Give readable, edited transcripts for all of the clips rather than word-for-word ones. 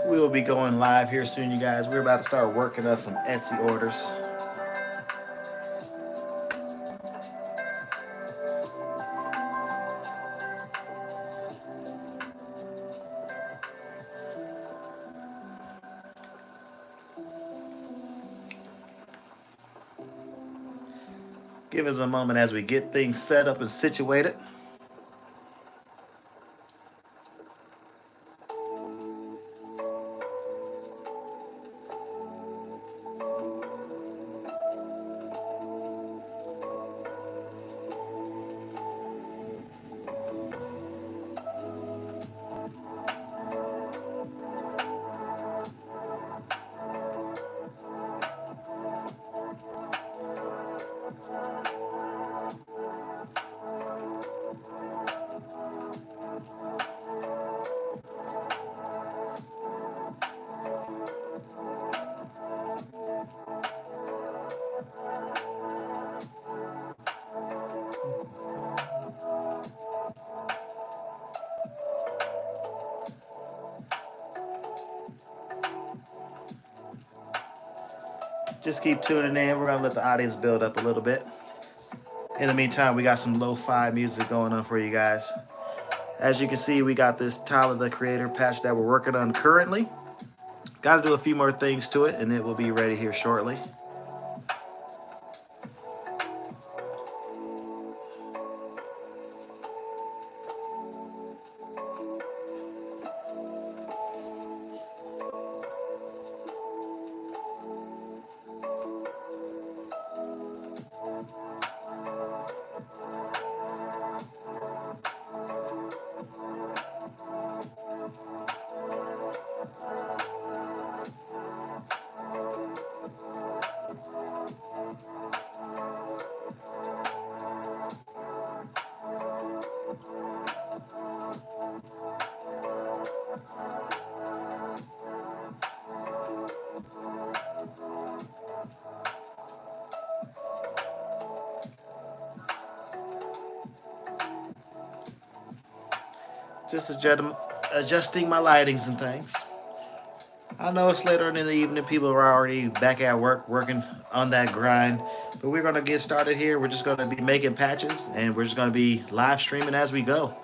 We will be going live here soon, you guys. We're about to start working on some Etsy orders. Give us a moment as we get things set up and situated. Just keep tuning in. We're going to let the audience build up a little bit. In the meantime, we got some lo-fi music going on for you guys. As you can see, we got this Tyler, the Creator patch that we're working on currently. Got to do a few more things to it, and it will be ready here shortly. Just adjusting my lightings and things. I know it's later in the evening. People are already back at work, working on that grind. But we're going to get started here. We're just going to be making patches, and we're just going to be live streaming as we go.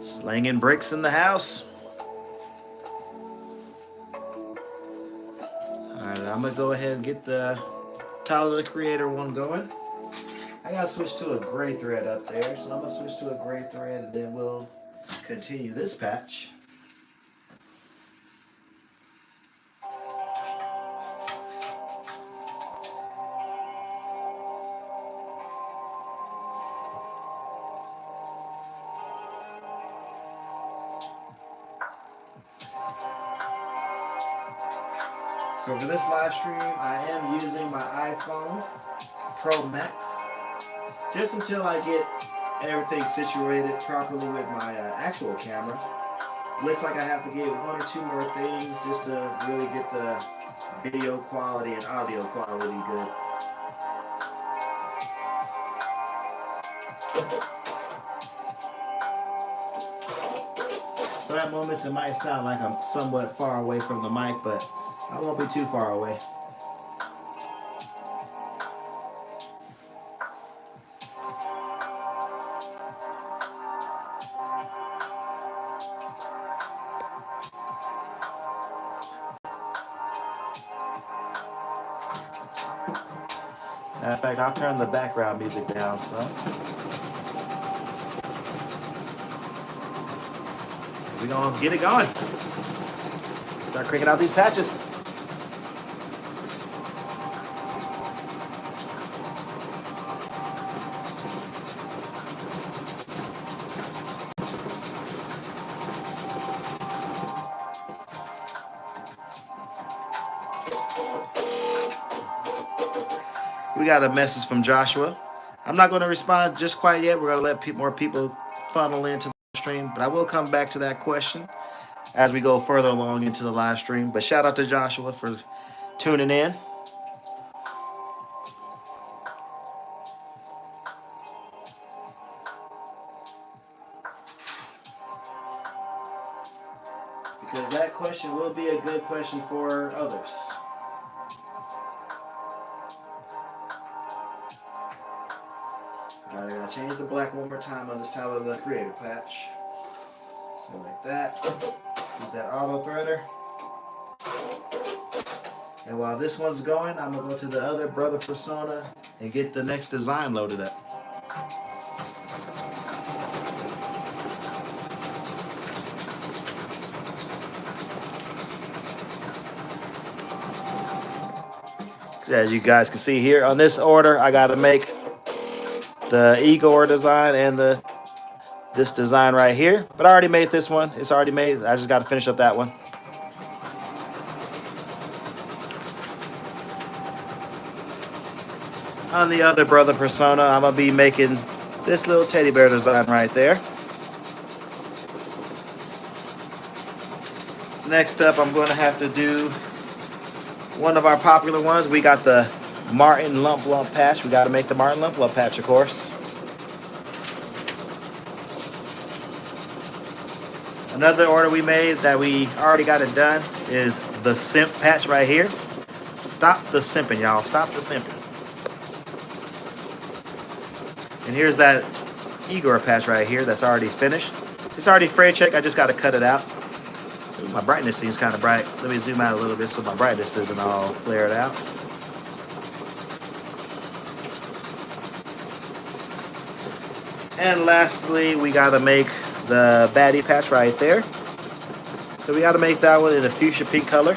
Slinging bricks in the house. Alright, I'm going to go ahead and get the Tyler, the Creator one going. I got to switch to a gray thread up there, so I'm going to switch to a gray thread, and then we'll continue this patch. So for this live stream, I am using my iPhone Pro Max, just until I get everything situated properly with my actual camera. Looks like I have to get one or two more things just to really get the video quality and audio quality good. So at moments it might sound like I'm somewhat far away from the mic, but I won't be too far away. Matter of fact, I'll turn the background music down some. We're going to get it going. Start cranking out these patches. We got a message from Joshua. I'm not going to respond just quite yet. We're going to let more people funnel into the stream, but I will come back to that question as we go further along into the live stream. But shout out to Joshua for tuning in. Because that question will be a good question for others. Alright, I gotta change the black one more time on this Tyler the Creator patch. So like that. Use that auto threader. And while this one's going, I'm gonna go to the other brother persona and get the next design loaded up. As you guys can see here on this order, I gotta make the Igor design and this design right here. But I already made this one. It's already made. I just gotta finish up that one. On the other brother persona, I'm gonna be making this little teddy bear design right there. Next up, I'm gonna have to do one of our popular ones. We got the Martin Lump patch. We gotta make the Martin Lump patch, of course. Another order we made that we already got it done is the Simp patch right here. Stop the simping, y'all. Stop the simping. And here's that Igor patch right here that's already finished. It's already fray check. I just got to cut it out. My brightness seems kind of bright. Let me zoom out a little bit so my brightness isn't all flared out. And lastly, we got to make the baddie patch right there. So we got to make that one in a fuchsia pink color.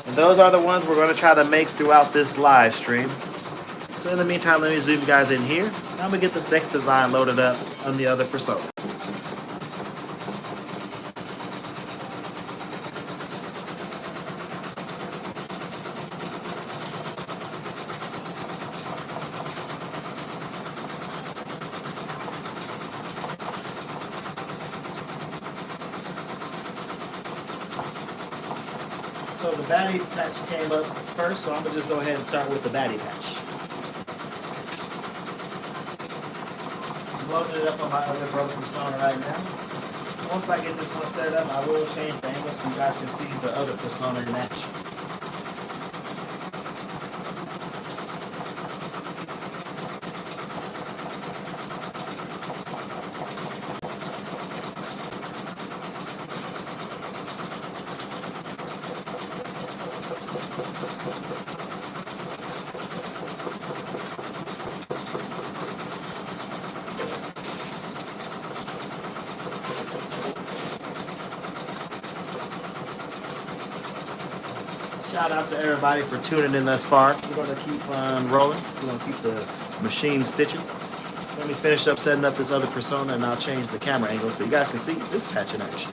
And those are the ones we're going to try to make throughout this live stream. So in the meantime, let me zoom you guys in here. I'm going to get the next design loaded up on the other persona. So the baddie patch came up first, so I'm going to just go ahead and start with the baddie patch. I'm loading it up on my other brother persona right now. Once I get this one set up, I will change the angle so you guys can see the other persona in action. Shout out to everybody for tuning in thus far. We're going to keep on rolling. We're going to keep the machine stitching. Let me finish up setting up this other persona and I'll change the camera angle so you guys can see this patch in action.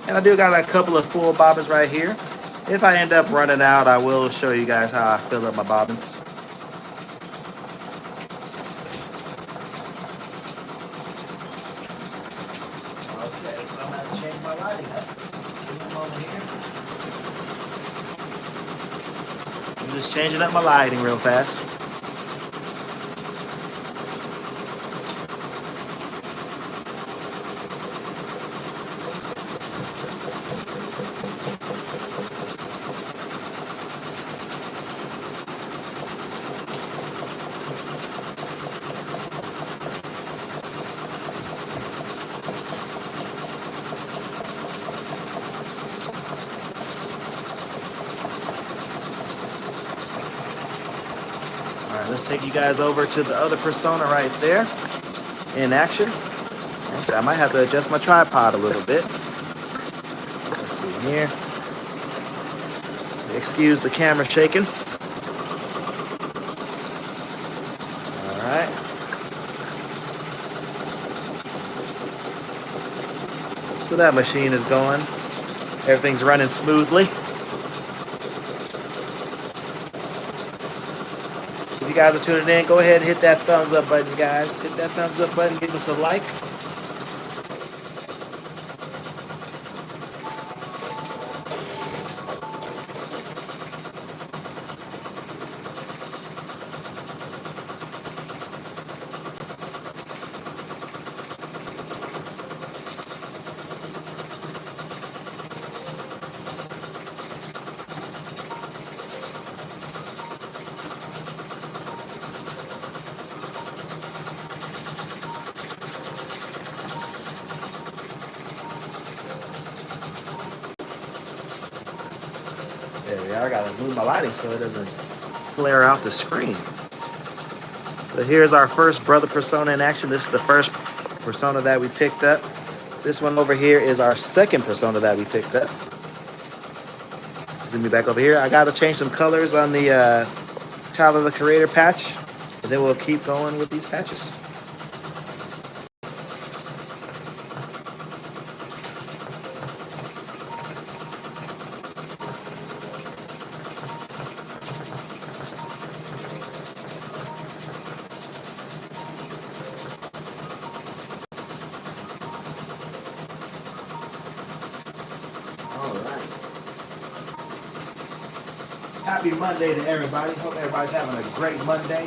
And I do got a couple of full bobbins right here. If I end up running out, I will show you guys how I fill up my bobbins. Just changing up my lighting real fast. let's take you guys over to the other persona right there in action. Actually, I might have to adjust my tripod a little bit. Let's see here. Excuse the camera shaking. All right. So that machine is going. Everything's running smoothly. If you guys are tuning in, go ahead and hit that thumbs up button, guys. Hit that thumbs up button, give us a like. There we are. I gotta move my lighting so it doesn't flare out the screen. So here's our first brother persona in action. This is the first persona that we picked up. This one over here is our second persona that we picked up. Zoom me back over here. I gotta change some colors on the Tyler the Creator patch, and then we'll keep going with these patches. Happy Monday to everybody. Hope everybody's having a great Monday.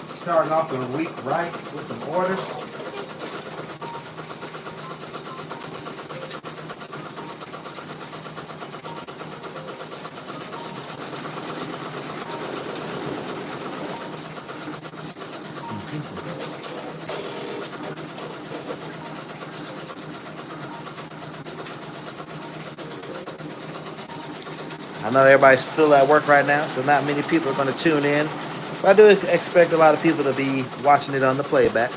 Starting off the week right with some orders. I know everybody's still at work right now, so not many people are going to tune in. But I do expect a lot of people to be watching it on the playback.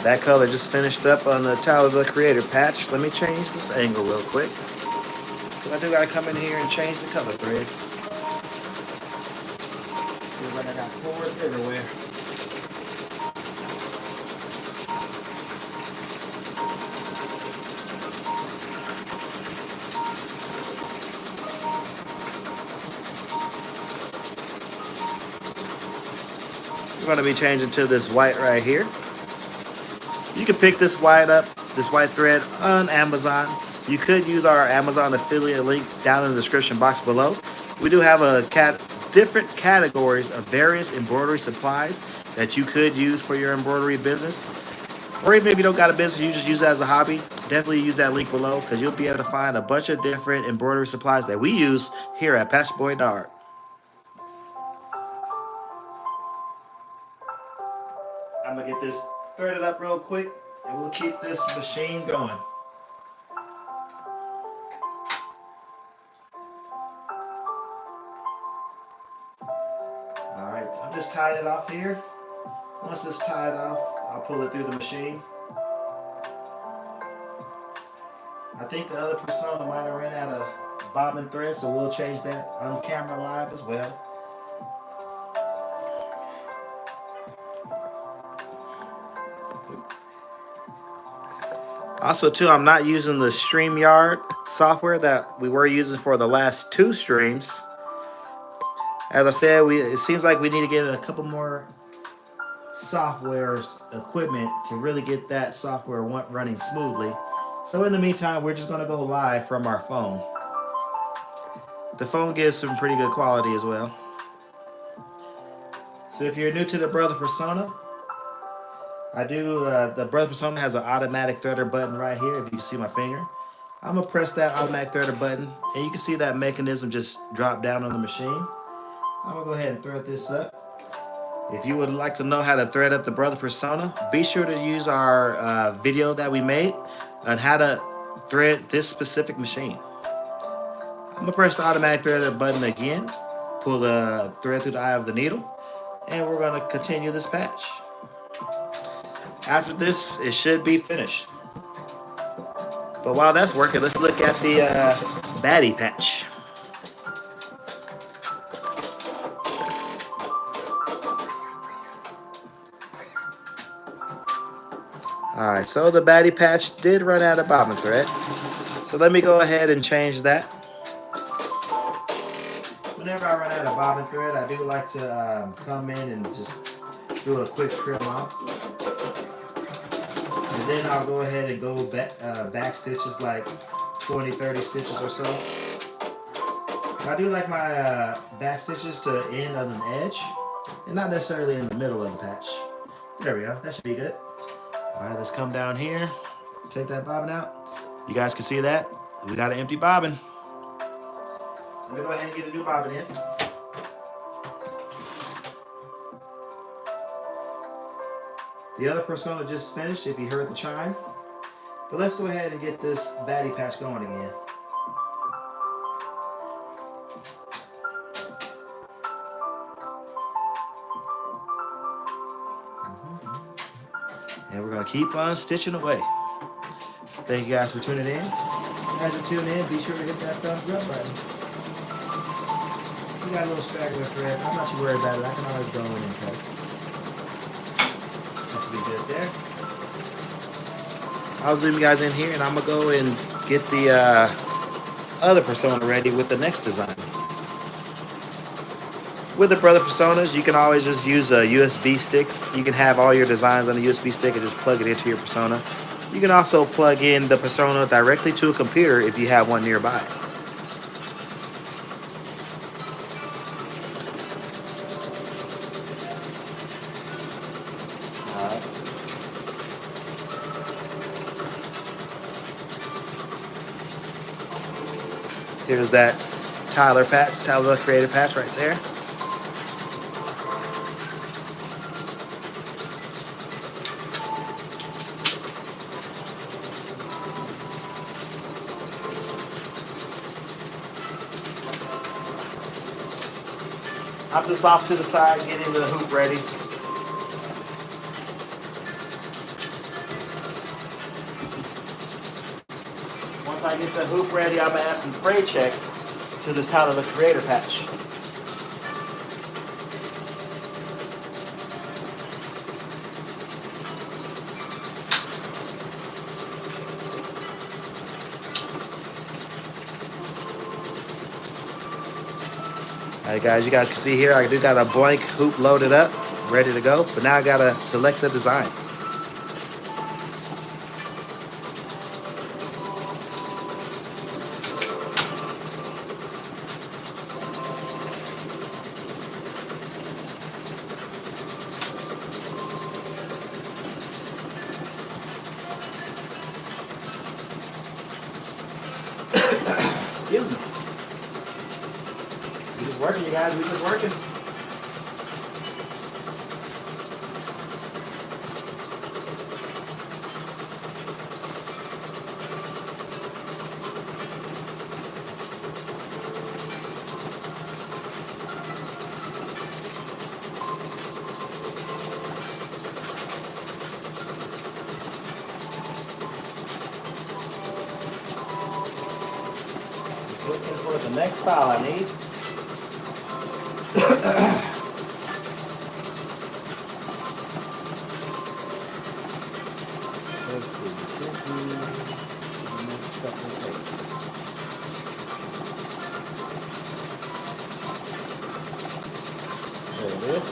That color just finished up on the Tyler the Creator patch. Let me change this angle real quick. I do gotta come in here and change the color threads. Feels like I got cords everywhere. We're gonna be changing to this white right here. You can pick this white up, this white thread on Amazon. You could use our Amazon affiliate link down in the description box below. We do have different categories of various embroidery supplies that you could use for your embroidery business. Or even if you don't got a business, you just use it as a hobby, definitely use that link below because you'll be able to find a bunch of different embroidery supplies that we use here at Pastor Boy Dart. I'm gonna get this threaded up real quick and we'll keep this machine going. Alright, I'm just tying it off here. Once it's tied off, I'll pull it through the machine. I think the other persona might have ran out of bobbin thread, so we'll change that on camera live as well. Also, too, I'm not using the StreamYard software that we were using for the last 2 streams. As I said, it seems like we need to get a couple more software equipment to really get that software running smoothly. So in the meantime, we're just going to go live from our phone. The phone gives some pretty good quality as well. So if you're new to the Brother Persona, I do, the Brother Persona has an automatic threader button right here, if you can see my finger. I'm gonna press that automatic threader button, and you can see that mechanism just drop down on the machine. I'm gonna go ahead and thread this up. If you would like to know how to thread up the Brother Persona, be sure to use our video that we made on how to thread this specific machine. I'm gonna press the automatic threader button again, pull the thread through the eye of the needle, and we're gonna continue this patch. After this, it should be finished. But while that's working, let's look at the baddie patch. Alright, so the baddie patch did run out of bobbin thread. So let me go ahead and change that. Whenever I run out of bobbin thread, I do like to come in and just do a quick trim off. And then I'll go ahead and go back stitches like 20, 30 stitches or so. I do like my back stitches to end on an edge and not necessarily in the middle of the patch. There we go, that should be good. All right, let's come down here, take that bobbin out. You guys can see that. We got an empty bobbin. Let me go ahead and get a new bobbin in. The other persona just finished, if you heard the chime. But let's go ahead and get this baddie patch going again. And we're going to keep on stitching away. Thank you guys for tuning in. As you tune in, be sure to hit that thumbs up button. We got a little straggler thread. I'm not too worried about it. I can always go in and cut it. That should be good there. I'll zoom you guys in here, and I'm going to go and get the other persona ready with the next design. With the Brother Personas, you can always just use a USB stick. You can have all your designs on a USB stick and just plug it into your persona. You can also plug in the persona directly to a computer if you have one nearby. Here's that Tyler the Creator patch right there. I'm just off to the side getting the hoop ready. Once I get the hoop ready, I'm going to add some fray check to this Tyler the Creator patch. Alright guys, you guys can see here I do got a blank hoop loaded up, ready to go, but now I gotta select the design. Excuse me. We just working, you guys. We just working. Just looking for the next file I need. Let's see. Should be the next couple of pages. There it is.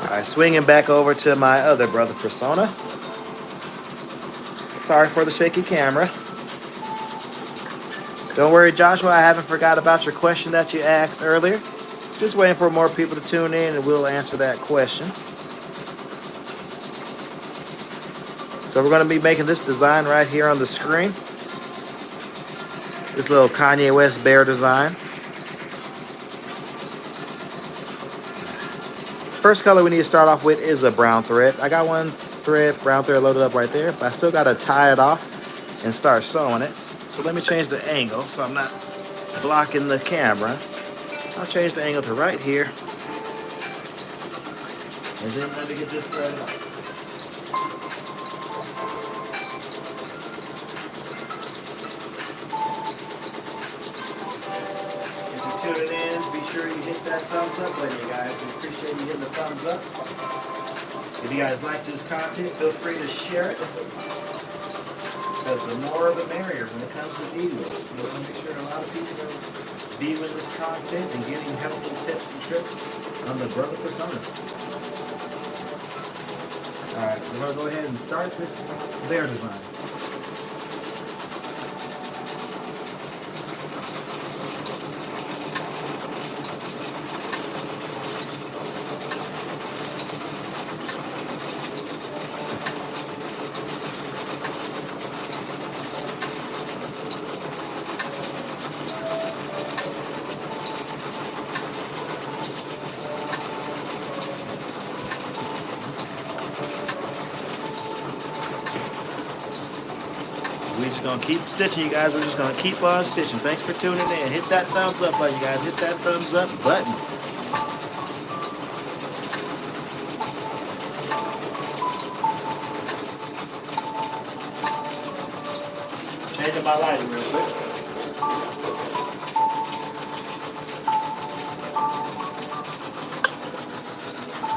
Alright, swinging back over to my other Brother Persona. Sorry for the shaky camera. Don't worry, Joshua, I haven't forgot about your question that you asked earlier. Just waiting for more people to tune in and we'll answer that question. So we're going to be making this design right here on the screen. This little Kanye West bear design. First color we need to start off with is a brown thread. I got one brown thread loaded up right there, but I still got to tie it off and start sewing it. So let me change the angle so I'm not blocking the camera. I'll change the angle to right here. And then let me get this thread up. If you're tuning in, be sure you hit that thumbs up button, you guys. We appreciate you hitting the thumbs up. If you guys like this content, feel free to share it. Because the more the merrier when it comes to videos. We want to make sure a lot of people are viewing this content and getting helpful tips and tricks on the brother persona. Alright, we're going to go ahead and start this bear design. We're just going to keep stitching, you guys. We're just going to keep on stitching. Thanks for tuning in. Hit that thumbs up button, you guys. Hit that thumbs up button. Changing my lighting real quick.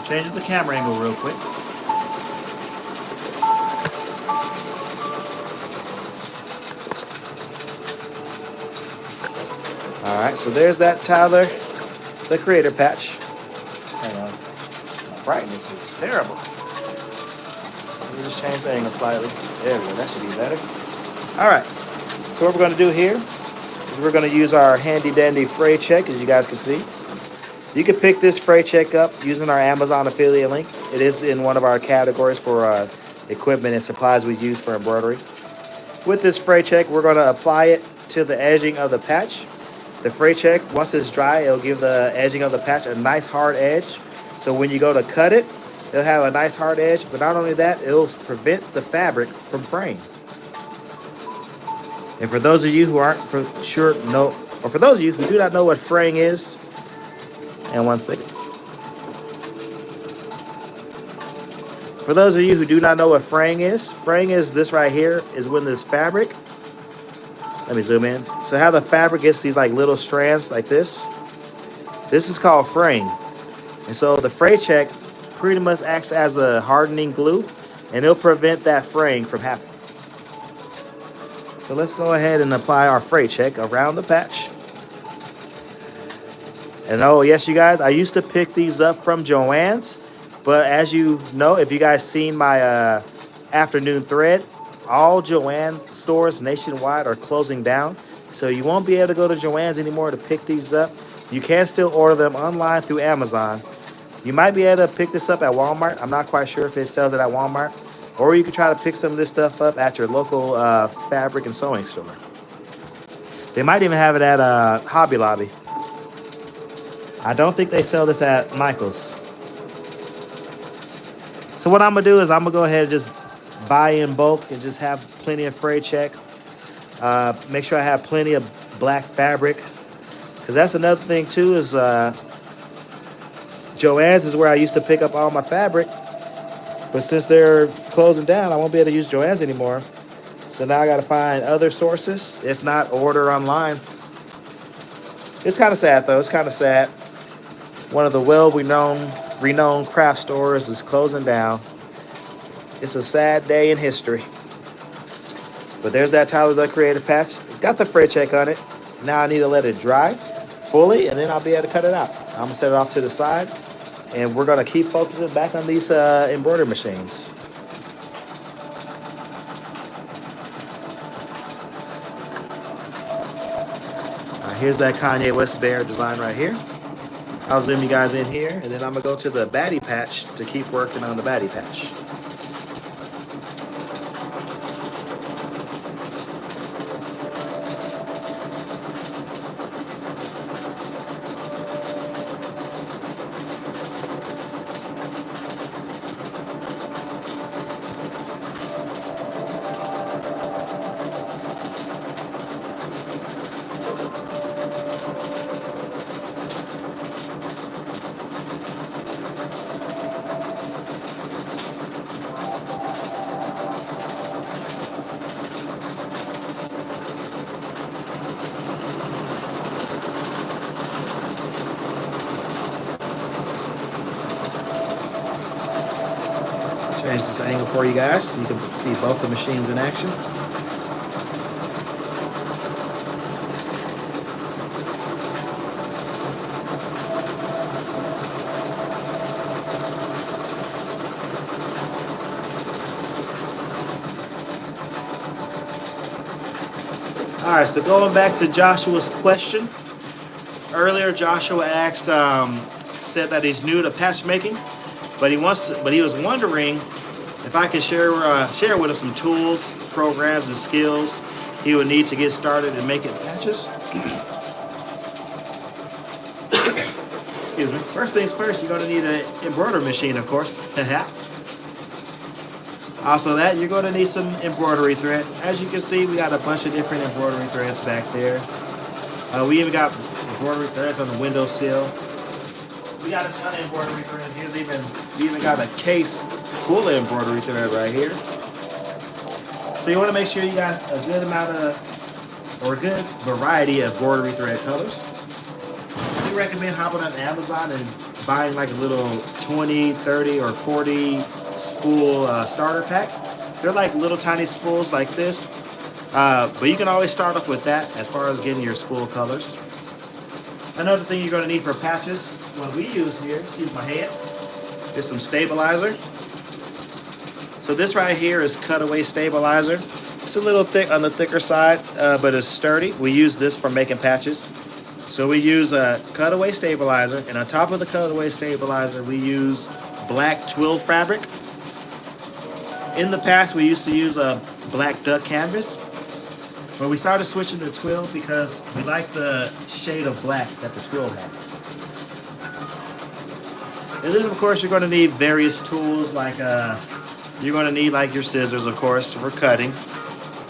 Changing the camera angle real quick. Alright, so there's that Tyler, the Creator patch. Hang on. My brightness is terrible. Let me just change the angle slightly. There we go, that should be better. Alright, so what we're going to do here is we're going to use our handy dandy fray check, as you guys can see. You can pick this fray check up using our Amazon affiliate link. It is in one of our categories for equipment and supplies we use for embroidery. With this fray check, we're going to apply it to the edging of the patch. The fray check, once it's dry, it'll give the edging of the patch a nice hard edge. So when you go to cut it, it'll have a nice hard edge. But not only that, it'll prevent the fabric from fraying. And for those of you who aren't for those of you who do not know what fraying is, and one second. For those of you who do not know what fraying is this right here is when this fabric, let me zoom in. So how the fabric gets these like little strands like this. This is called fraying. And so the fray check pretty much acts as a hardening glue and it'll prevent that fraying from happening. So let's go ahead and apply our fray check around the patch. And oh yes, you guys, I used to pick these up from Joann's, but as you know, if you guys seen my afternoon thread, all Joann stores nationwide are closing down. So you won't be able to go to Joann's anymore to pick these up. You can still order them online through Amazon. You might be able to pick this up at Walmart. I'm not quite sure if it sells it at Walmart. Or you can try to pick some of this stuff up at your local fabric and sewing store. They might even have it at Hobby Lobby. I don't think they sell this at Michael's. So what I'm going to do is I'm going to go ahead and just buy in bulk and just have plenty of fray check. Make sure I have plenty of black fabric. Because that's another thing too is Joann's is where I used to pick up all my fabric. But since they're closing down, I won't be able to use Joann's anymore. So now I got to find other sources, if not order online. It's kind of sad though. It's kind of sad. One of the renowned craft stores is closing down. It's a sad day in history. But there's that Tyler the Creator patch. Got the fray check on it. Now I need to let it dry fully, and then I'll be able to cut it out. I'm going to set it off to the side, and we're going to keep focusing back on these embroidery machines. Here's that Kanye West bear design right here. I'll zoom you guys in here, and then I'm gonna go to the baddie patch to keep working on the baddie patch. Change this angle for you guys so you can see both the machines in action. Alright, so going back to Joshua's question. Earlier Joshua asked, said that he's new to patch making, but he was wondering if I could share with him some tools, programs, and skills he would need to get started in making patches. Excuse me. First things first, you're going to need an embroidery machine, of course. Also that, you're going to need some embroidery thread. As you can see, we got a bunch of different embroidery threads back there. We even got embroidery threads on the windowsill. We got a ton of embroidery thread. We even got a case full of embroidery thread right here. So you want to make sure you got a good amount of, or a good variety of embroidery thread colors. We recommend hopping on Amazon and buying like a little 20, 30, or 40 spool starter pack. They're like little tiny spools like this. But you can always start off with that as far as getting your spool colors. Another thing you're going to need for patches, what we use here, excuse my head, is some stabilizer. So this right here is cutaway stabilizer. It's a little thick on the thicker side, but it's sturdy. We use this for making patches. So we use a cutaway stabilizer, and on top of the cutaway stabilizer, we use black twill fabric. In the past, we used to use a black duck canvas, but we started switching to twill because we like the shade of black that the twill had. And then, of course, you're going to need various tools, like you're going to need like your scissors, of course, for cutting.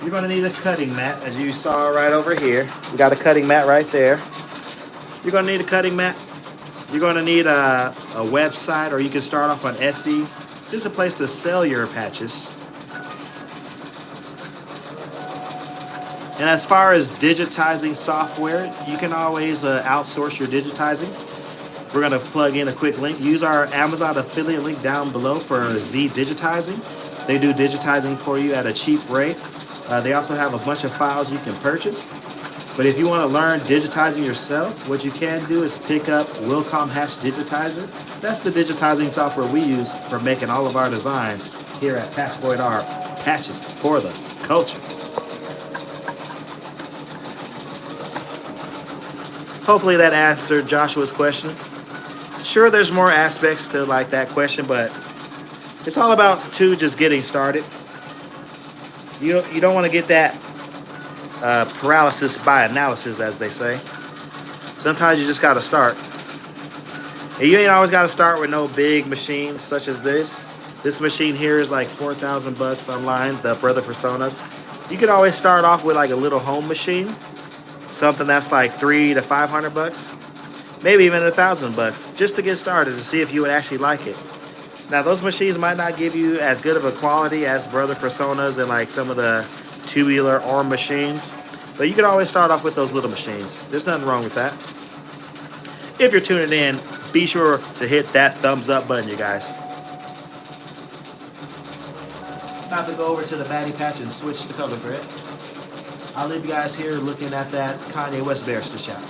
You're going to need a cutting mat, as you saw right over here. We got a cutting mat right there. You're going to need a cutting mat. You're going to need a website, or you can start off on Etsy. Just a place to sell your patches. And as far as digitizing software, you can always outsource your digitizing. We're going to plug in a quick link. Use our Amazon affiliate link down below for Z Digitizing. They do digitizing for you at a cheap rate. They also have a bunch of files you can purchase. But if you want to learn digitizing yourself, what you can do is pick up Wilcom Hatch Digitizer. That's the digitizing software we use for making all of our designs here at PatchBroider, patches for the culture. Hopefully that answered Joshua's question. Sure, there's more aspects to like that question, but it's all about just getting started. You don't want to get that paralysis by analysis, as they say. Sometimes you just got to start. And you ain't always got to start with no big machine such as this. This machine here is like $4,000 online, the Brother Personas. You could always start off with like a little home machine, something that's like $300 to $500, maybe even $1,000, just to get started to see if you would actually like it. Now, those machines might not give you as good of a quality as Brother Personas and like some of the tubular arm machines, but you can always start off with those little machines. There's nothing wrong with that. If you're tuning in, be sure to hit that thumbs up button, you guys. About to go over to the baddie patch and switch the color thread. I'll leave you guys here looking at that Kanye West bear stitch out.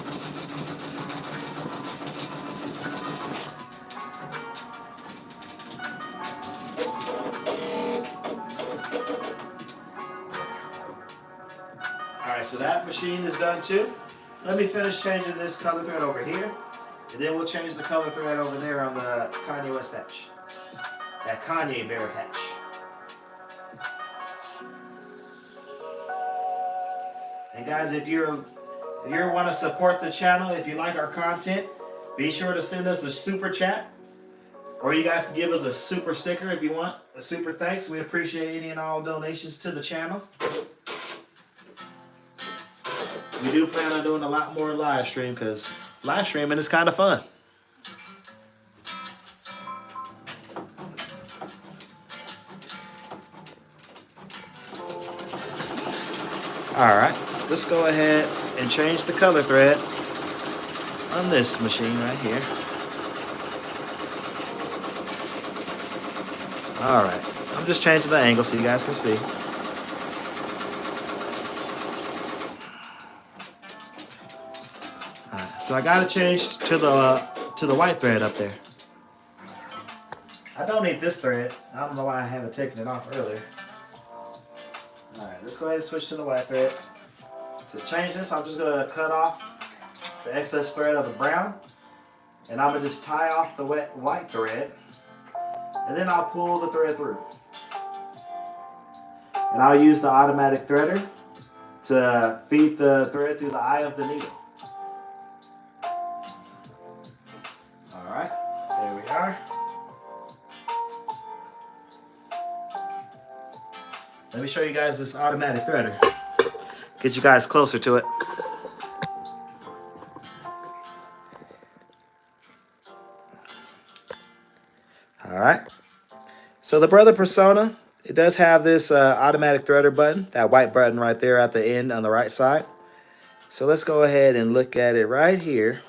Alright, so that machine is done too. Let me finish changing this color thread over here, and then we'll change the color thread over there on the Kanye West patch. That Kanye Bear patch. And guys, if you want to support the channel, if you like our content, be sure to send us a super chat. Or you guys can give us a super sticker if you want. A super thanks. We appreciate any and all donations to the channel. We do plan on doing a lot more live stream because live streaming is kind of fun. Alright, let's go ahead and change the color thread on this machine right here. Alright, I'm just changing the angle so you guys can see. So I gotta change to the white thread up there. I don't need this thread. I don't know why I haven't taken it off earlier. Alright, let's go ahead and switch to the white thread. To change this, I'm just gonna cut off the excess thread of the brown. And I'm gonna just tie off the white thread. And then I'll pull the thread through. And I'll use the automatic threader to feed the thread through the eye of the needle. Alright, there we are. Let me show you guys this automatic threader. Get you guys closer to it. Alright. So the Brother Persona, it does have this automatic threader button, that white button right there at the end on the right side. So let's go ahead and look at it right here.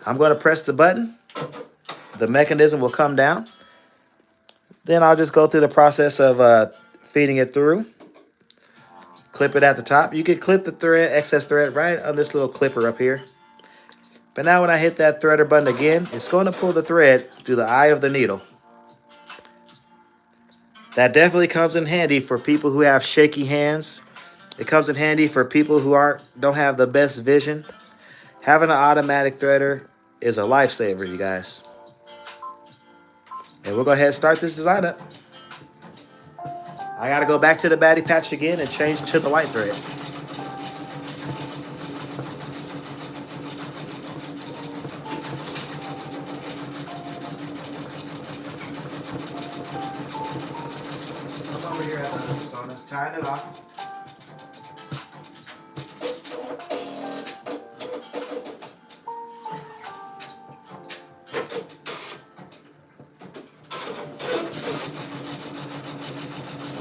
I'm going to press the button. The mechanism will come down. Then I'll just go through the process of feeding it through. Clip it at the top. You can clip the thread, excess thread, right on this little clipper up here. But now when I hit that threader button again, it's going to pull the thread through the eye of the needle. That definitely comes in handy for people who have shaky hands. It comes in handy for people who don't have the best vision. Having an automatic threader is a lifesaver, you guys. And we'll go ahead and start this design up. I got to go back to the baddie patch again and change to the white thread. Over here at the Persona, tying it off.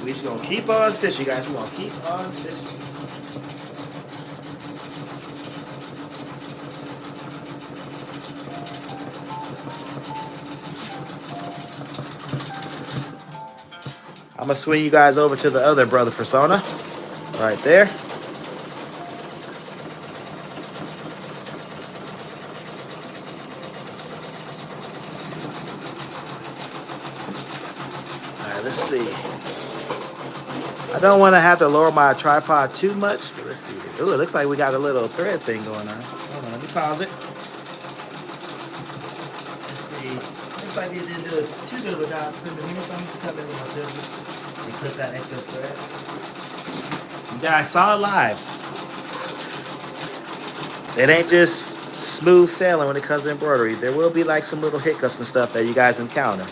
We just gonna keep on stitching, guys. We're gonna keep on stitching. I'm gonna swing you guys over to the other Brother Persona, right there. All right, let's see. I don't want to have to lower my tripod too much, but let's see. Ooh, it looks like we got a little thread thing going on. Hold on, let me pause it. Let's see. Looks like you didn't do too good of a job clipping here, so I'm just cutting it with my scissors. You clip that excess thread. You guys saw it live. It ain't just smooth sailing when it comes to embroidery. There will be like some little hiccups and stuff that you guys encounter.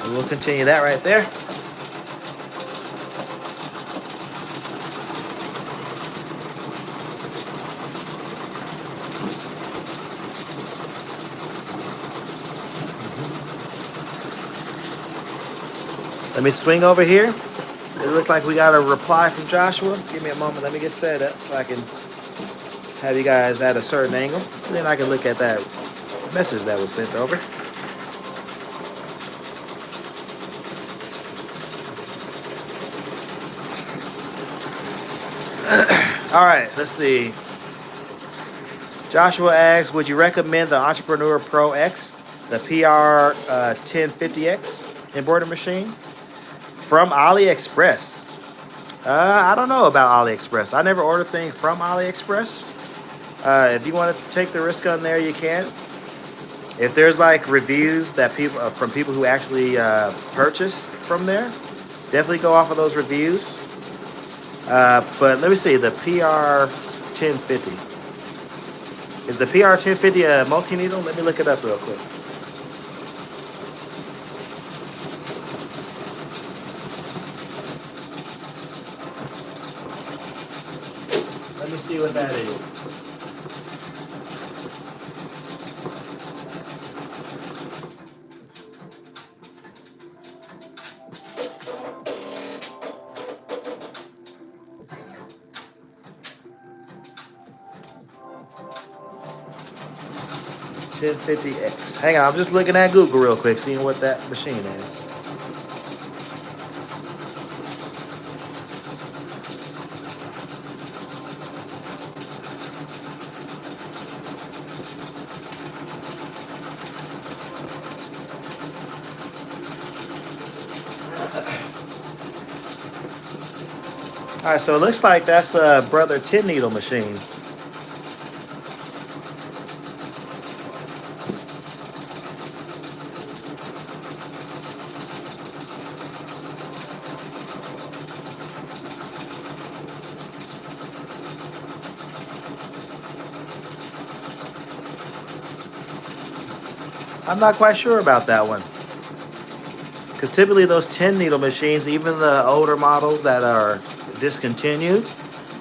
And we'll continue that right there. Let me swing over here. It looks like we got a reply from Joshua. Give me a moment. Let me get set up so I can have you guys at a certain angle. And then I can look at that message that was sent over. All right, let's see. Joshua asks, would you recommend the Entrepreneur Pro X, the PR 1050X embroidery machine? From AliExpress. I don't know about AliExpress. I never order things from AliExpress. If you want to take the risk on there, you can. If there's like reviews that people from people who actually purchase from there, definitely go off of those reviews. But let me see the PR 1050. Is the PR 1050 a multi needle? Let me look it up real quick. Let me see what that is. $1050X. Hang on, I'm just looking at Google real quick, seeing what that machine is. All right, so it looks like that's a Brother 10 needle machine. I'm not quite sure about that one. Because typically those 10 needle machines, even the older models that are discontinued,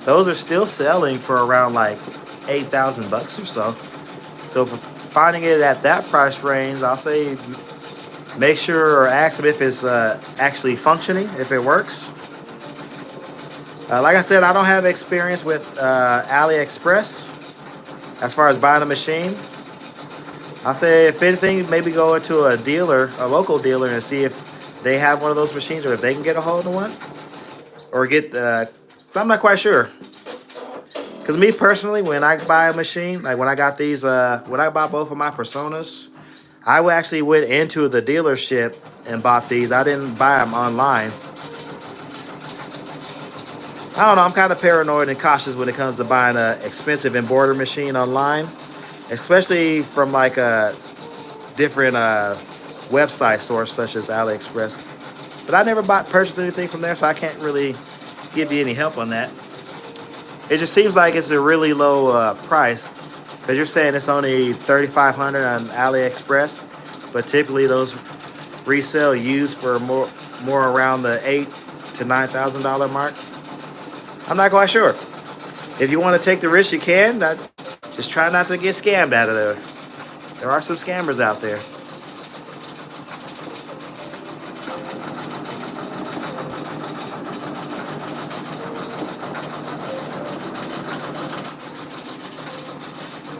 those are still selling for around like 8,000 bucks or so. So for finding it at that price range, I'll say make sure or ask them if it's actually functioning, if it works. Like I said, I don't have experience with AliExpress as far as buying a machine. I'll say if anything, maybe go into a dealer, a local dealer, and see if they have one of those machines or if they can get a hold of one. Or get, cause I'm not quite sure. Cause me personally, when I buy a machine, like when I got these, when I bought both of my Personas, I actually went into the dealership and bought these. I didn't buy them online. I don't know, I'm kind of paranoid and cautious when it comes to buying an expensive embroidery machine online, especially from like a different website source such as AliExpress. But I never purchased anything from there, so I can't really give you any help on that. It just seems like it's a really low price because you're saying it's only $3,500 on AliExpress, but typically those resell used for more around the $8,000 to $9,000 mark. I'm not quite sure. If you want to take the risk, you can. Just try not to get scammed out of there. There are some scammers out there.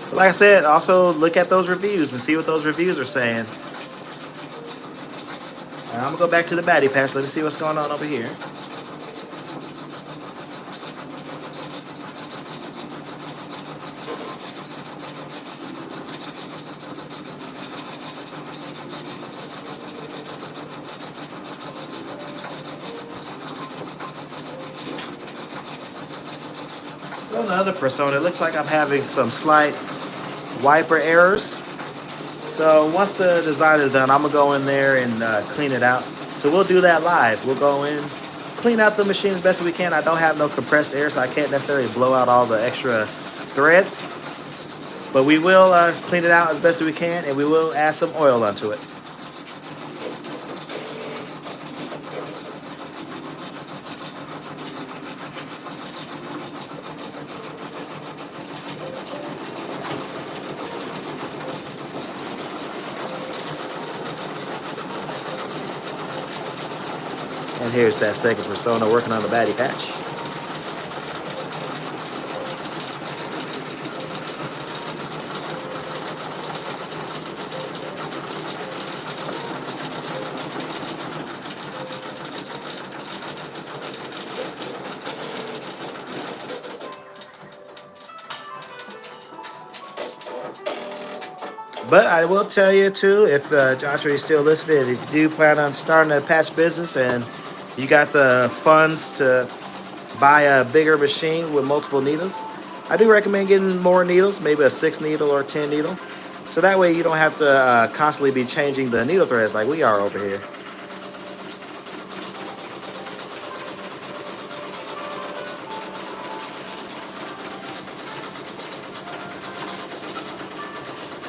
But like I said, also look at those reviews and see what those reviews are saying. I'm going to go back to the baddie patch. Let me see what's going on over here. So on the other Persona, it looks like I'm having some slight wiper errors. So once the design is done, I'm gonna go in there and clean it out. So we'll do that live. We'll go in, clean out the machine as best as we can. I don't have no compressed air, so I can't necessarily blow out all the extra threads. But we will clean it out as best as we can, and we will add some oil onto it. And here's that second Persona working on the baddie patch. But I will tell you too, if Joshua is still listening, if you do plan on starting a patch business and you got the funds to buy a bigger machine with multiple needles. I do recommend getting more needles, maybe a 6 needle or 10 needle. So that way you don't have to constantly be changing the needle threads like we are over here.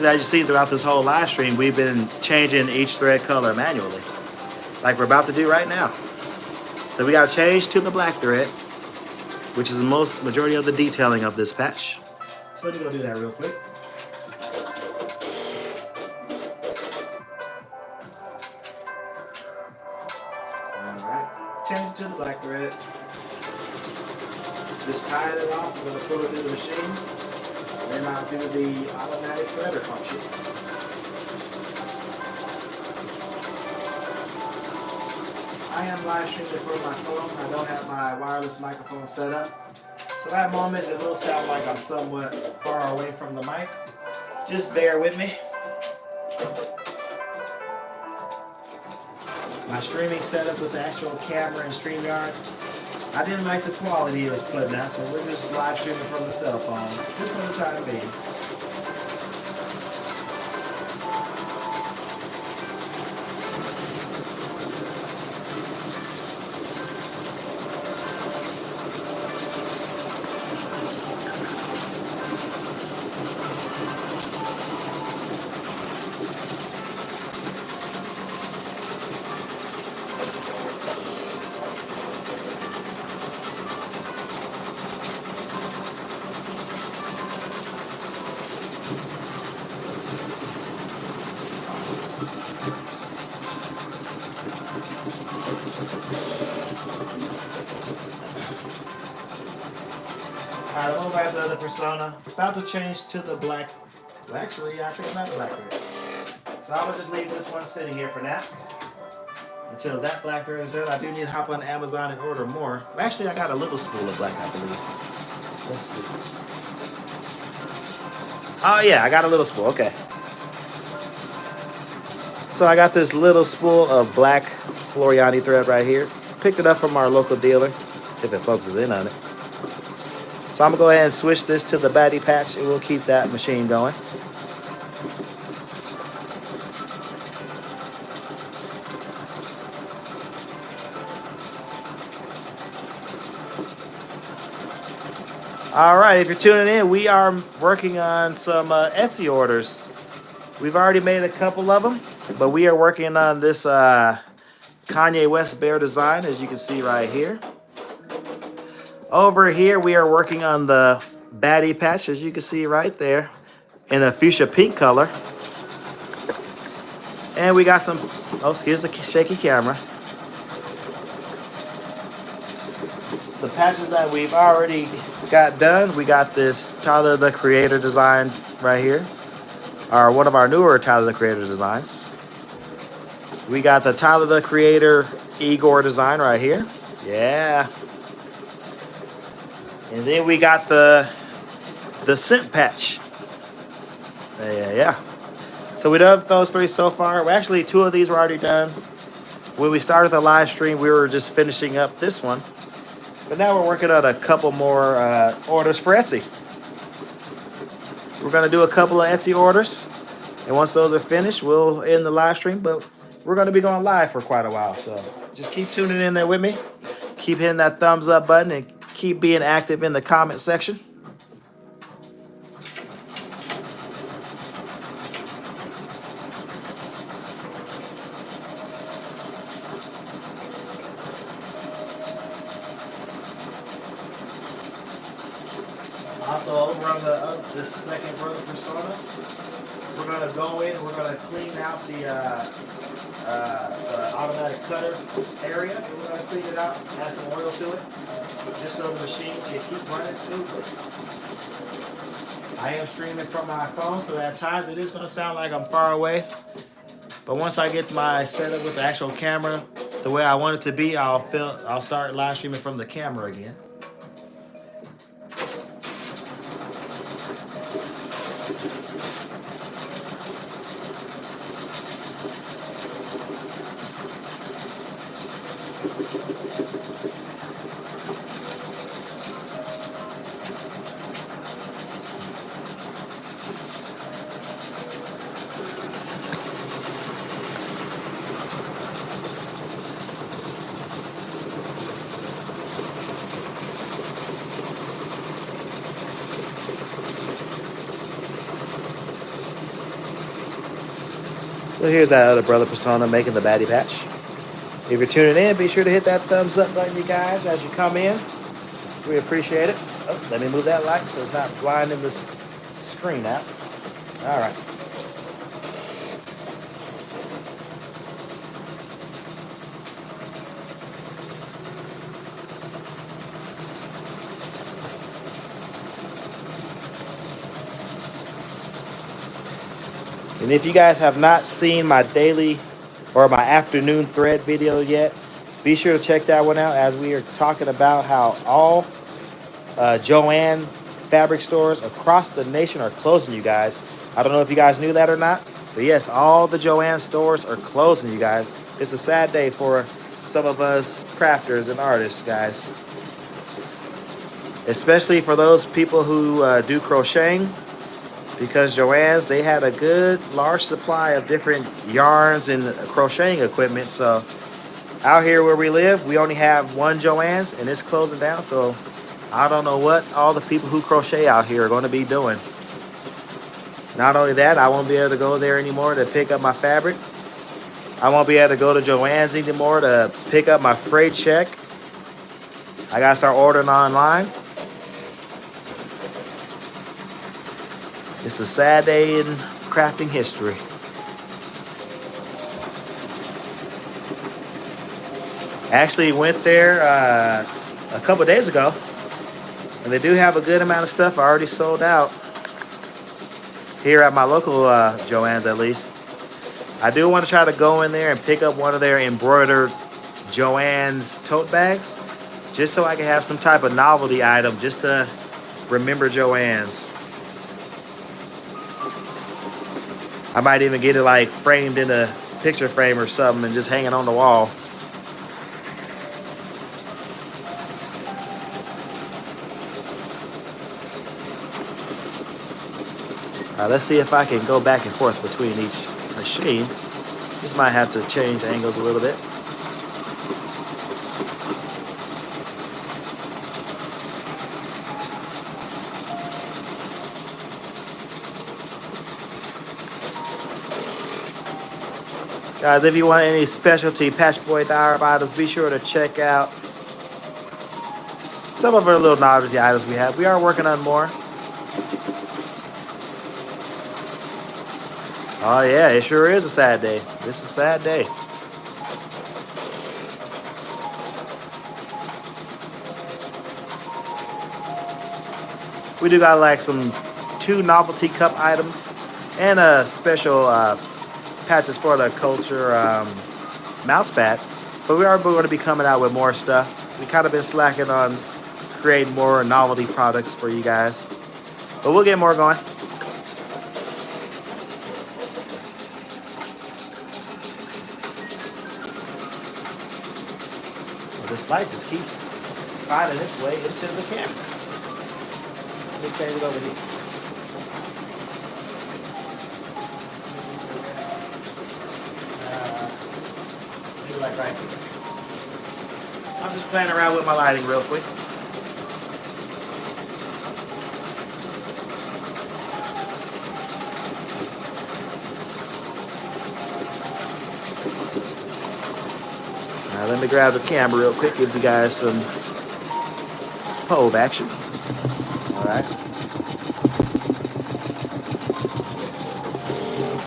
As you see throughout this whole live stream, we've been changing each thread color manually, like we're about to do right now. So we got to change to the black thread, which is the majority of the detailing of this patch. So let me go do that real quick. Alright, change to the black thread. Just tie it off, we're going to pull it through the machine. Then I'll do the automatic threader function. I am live streaming from my phone. I don't have my wireless microphone set up. So at moments it will sound like I'm somewhat far away from the mic. Just bear with me. My streaming setup with the actual camera and StreamYard, I didn't like the quality it was putting out, so we're just live streaming from the cell phone, just for the time being. Alright, I'm over at the other persona. About to change to the black. Well, actually, I think it's not the black thread. So I will just leave this one sitting here for now. Until that black thread is done, I do need to hop on Amazon and order more. Well, actually, I got a little spool of black, I believe. Let's see. Oh yeah, I got a little spool. Okay. So I got this little spool of black Floriani thread right here. Picked it up from our local dealer, if it focuses in on it. So I'm going to go ahead and switch this to the baddie patch. It will keep that machine going. All right, if you're tuning in, we are working on some Etsy orders. We've already made a couple of them, but we are working on this Kanye West bear design, as you can see right here. Over here, we are working on the baddie patch, as you can see right there, in a fuchsia pink color. And we got some, oh, excuse the shaky camera. The patches that we've already got done, we got this Tyler the Creator design right here, or one of our newer Tyler the Creator designs. We got the Tyler the Creator Igor design right here. Yeah. And then we got the scent patch. Yeah. So we done those three so far. Well, actually, 2 of these were already done. When we started the live stream, we were just finishing up this one. But now we're working on a couple more orders for Etsy. We're going to do a couple of Etsy orders. And once those are finished, we'll end the live stream. But we're going to be going live for quite a while. So just keep tuning in there with me. Keep hitting that thumbs up button and keep being active in the comment section. Also, over on the second brother persona, we're going to go in and we're going to clean out the automatic cutter area. And we're going to clean it out, add some oil to it, just so the machine can keep running smoothly. I am streaming from my phone, so at times it is going to sound like I'm far away. But once I get my setup with the actual camera the way I want it to be, I'll start live streaming from the camera again. So here's that other brother persona making the baddie patch. If you're tuning in, be sure to hit that thumbs up button, you guys, as you come in. We appreciate it. Oh, let me move that light so it's not blinding this screen out. All right. And if you guys have not seen my daily or my afternoon thread video yet, be sure to check that one out, as we are talking about how all Joann fabric stores across the nation are closing, you guys. I don't know if you guys knew that or not, but yes, all the Joann stores are closing, you guys. It's a sad day for some of us crafters and artists, guys. Especially for those people who do crocheting, because Joann's, they had a good large supply of different yarns and crocheting equipment. So out here where we live, we only have one Joann's and it's closing down. So I don't know what all the people who crochet out here are going to be doing. Not only that, I won't be able to go there anymore to pick up my fabric. I won't be able to go to Joann's anymore to pick up my freight check. I got to start ordering online. It's a sad day in crafting history. I actually went there a couple days ago, and they do have a good amount of stuff already sold out here at my local Joann's, at least. I do want to try to go in there and pick up one of their embroidered Joann's tote bags, just so I can have some type of novelty item just to remember Joann's. I might even get it like framed in a picture frame or something and just hang it on the wall. Let's see if I can go back and forth between each machine. Just might have to change angles a little bit. Guys, if you want any specialty Patch Boy Diary items, be sure to check out some of our little novelty items we have. We are working on more. Oh yeah, it sure is a sad day. This is a sad day. We do got like some 2 novelty cup items and a special patches for the culture mouse pad, but we are going to be coming out with more stuff. We kind of been slacking on creating more novelty products for you guys, but we'll get more going. Well, this light just keeps finding its way into the camera. Let me change it over here. Like right here. I'm just playing around with my lighting real quick. Now let me grab the camera real quick, give you guys some pole action. All right.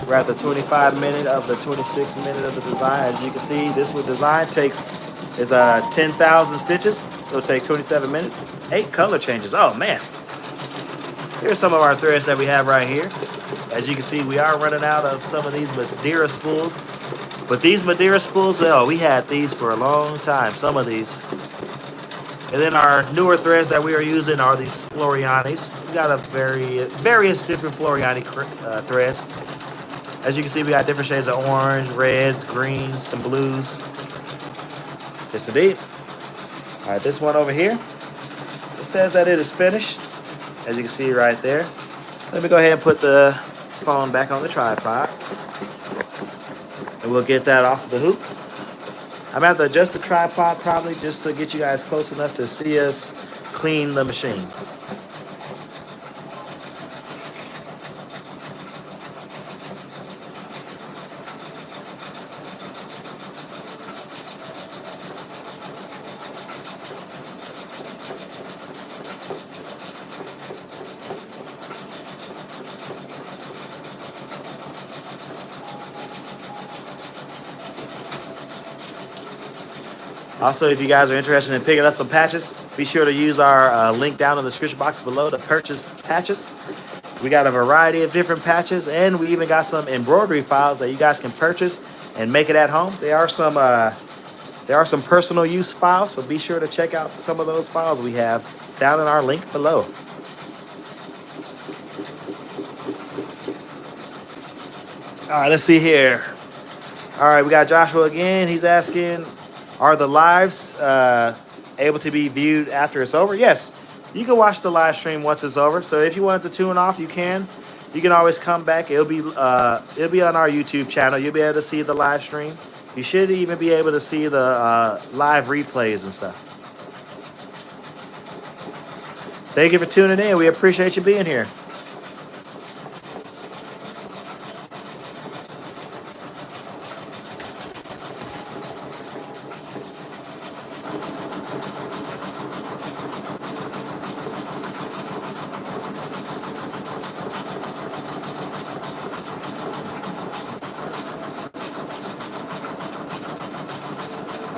We're at the 25 minute of the 26 minute of the design. As you can see, this design is 10,000 stitches. It'll take 27 minutes. 8 color changes. Oh man. Here's some of our threads that we have right here. As you can see, we are running out of some of these Madeira spools. But these Madeira spools, well, we had these for a long time, some of these. And then our newer threads that we are using are these Floriani's. We got a various different Floriani threads. As you can see, we got different shades of orange, reds, greens, some blues. Yes, indeed. All right, this one over here, it says that it is finished. As you can see right there. Let me go ahead and put the phone back on the tripod. And we'll get that off the hoop. I'm gonna have to adjust the tripod probably just to get you guys close enough to see us clean the machine. Also, if you guys are interested in picking up some patches, be sure to use our link down in the description box below to purchase patches. We got a variety of different patches, and we even got some embroidery files that you guys can purchase and make it at home. There are some personal use files, so be sure to check out some of those files we have down in our link below. All right, let's see here. All right, we got Joshua again. He's asking, are the lives able to be viewed after it's over? Yes, you can watch the live stream once it's over. So if you wanted to tune off, you can. You can always come back. It'll be on our YouTube channel. You'll be able to see the live stream. You should even be able to see the live replays and stuff. Thank you for tuning in. We appreciate you being here.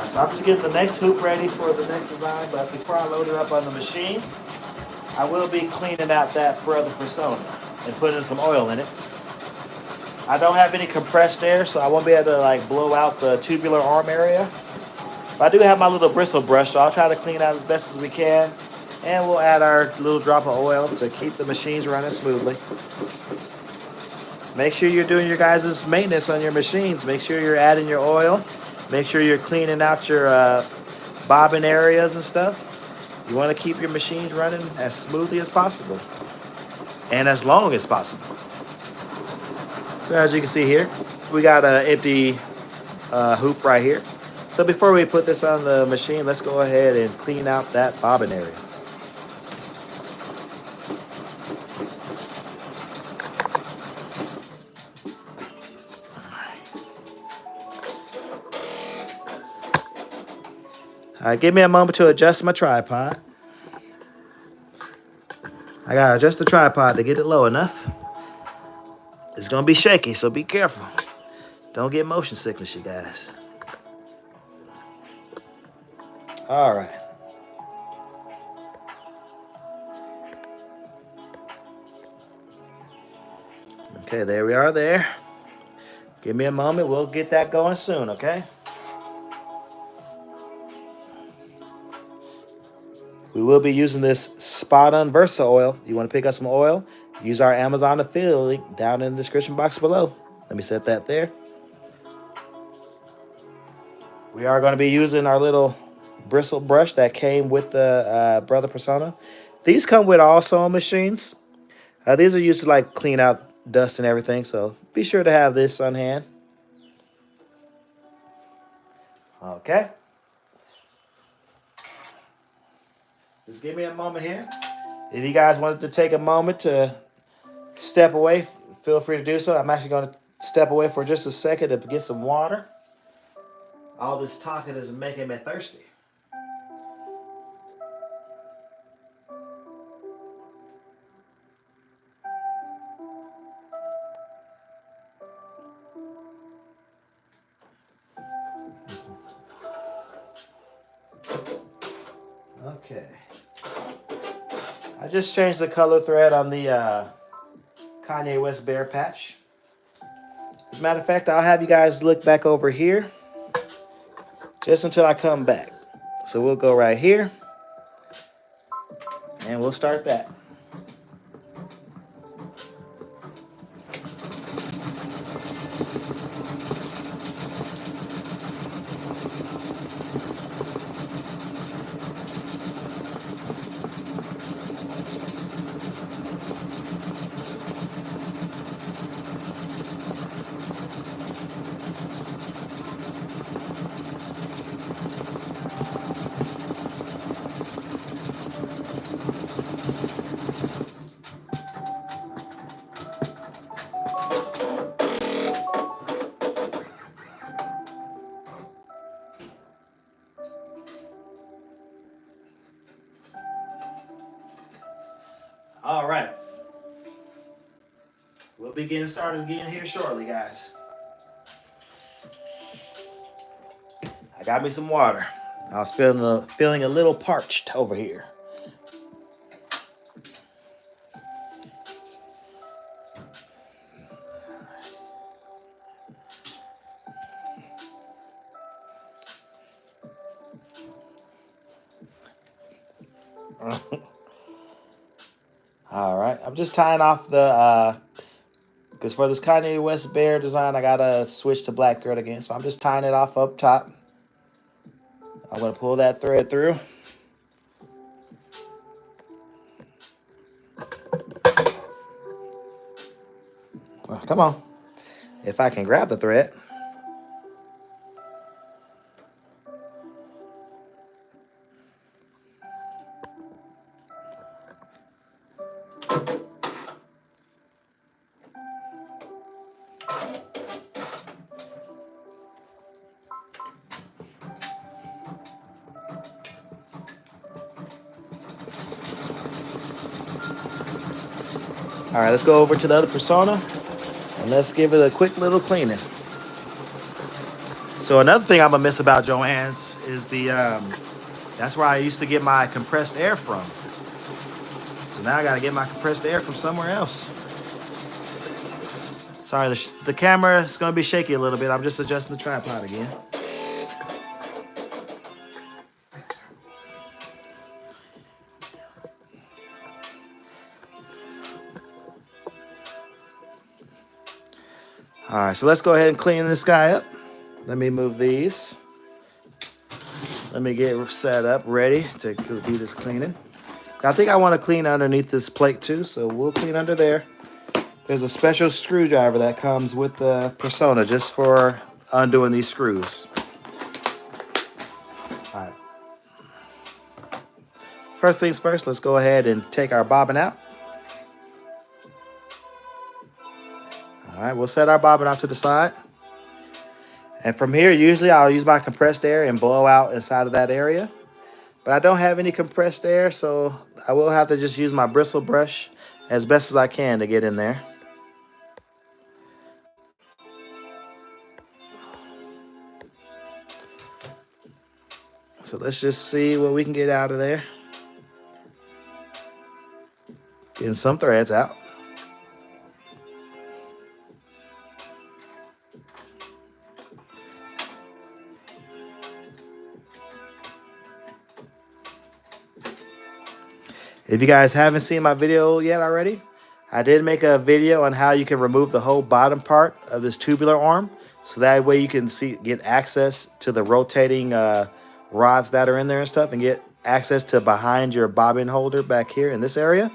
So I'm just getting the next hoop ready for the next design, but before I load it up on the machine, I will be cleaning out that Brother Persona and putting some oil in it. I don't have any compressed air, so I won't be able to like blow out the tubular arm area. But I do have my little bristle brush, so I'll try to clean out as best as we can. And we'll add our little drop of oil to keep the machines running smoothly. Make sure you're doing your guys' maintenance on your machines. Make sure you're adding your oil. Make sure you're cleaning out your bobbin areas and stuff. You want to keep your machines running as smoothly as possible and as long as possible. So as you can see here, we got an empty hoop right here. So before we put this on the machine, let's go ahead and clean out that bobbin area. All right, give me a moment to adjust my tripod. I gotta adjust the tripod to get it low enough. It's gonna be shaky, so be careful. Don't get motion sickness, you guys. All right. Okay, there we are there. Give me a moment, we'll get that going soon, okay? We will be using this Spot On Versa oil. You want to pick up some oil? Use our Amazon affiliate link down in the description box below. Let me set that there. We are going to be using our little bristle brush that came with the Brother Persona. These come with all sewing machines. These are used to like clean out dust and everything, so be sure to have this on hand. Okay. Just give me a moment here. If you guys wanted to take a moment to step away, feel free to do so. I'm actually going to step away for just a second to get some water. All this talking is making me thirsty. Okay. I just changed the color thread on the Kanye West Bear patch. As a matter of fact, I'll have you guys look back over here just until I come back. So we'll go right here and we'll start that. All right. We'll be getting started again here shortly, guys. I got me some water. I was feeling a little parched over here. All right, I'm just tying off the, because for this Kanye West bear design, I gotta switch to black thread again. So I'm just tying it off up top. I'm gonna pull that thread through. Oh, come on. If I can grab the thread. All right, let's go over to the other persona and let's give it a quick little cleaning. So another thing I'm gonna miss about Joann's is that's where I used to get my compressed air from. So now I gotta get my compressed air from somewhere else. Sorry, the camera is gonna be shaky a little bit. I'm just adjusting the tripod again. All right, so let's go ahead and clean this guy up. Let me move these. Let me get set up, ready to do this cleaning. I think I want to clean underneath this plate too, so we'll clean under there. There's a special screwdriver that comes with the persona just for undoing these screws. All right. First things first, let's go ahead and take our bobbin out. All right, we'll set our bobbin off to the side. And from here, usually I'll use my compressed air and blow out inside of that area. But I don't have any compressed air, so I will have to just use my bristle brush as best as I can to get in there. So let's just see what we can get out of there. Getting some threads out. If you guys haven't seen my video yet already, I did make a video on how you can remove the whole bottom part of this tubular arm. So that way you can get access to the rotating rods that are in there and stuff, and get access to behind your bobbin holder back here in this area.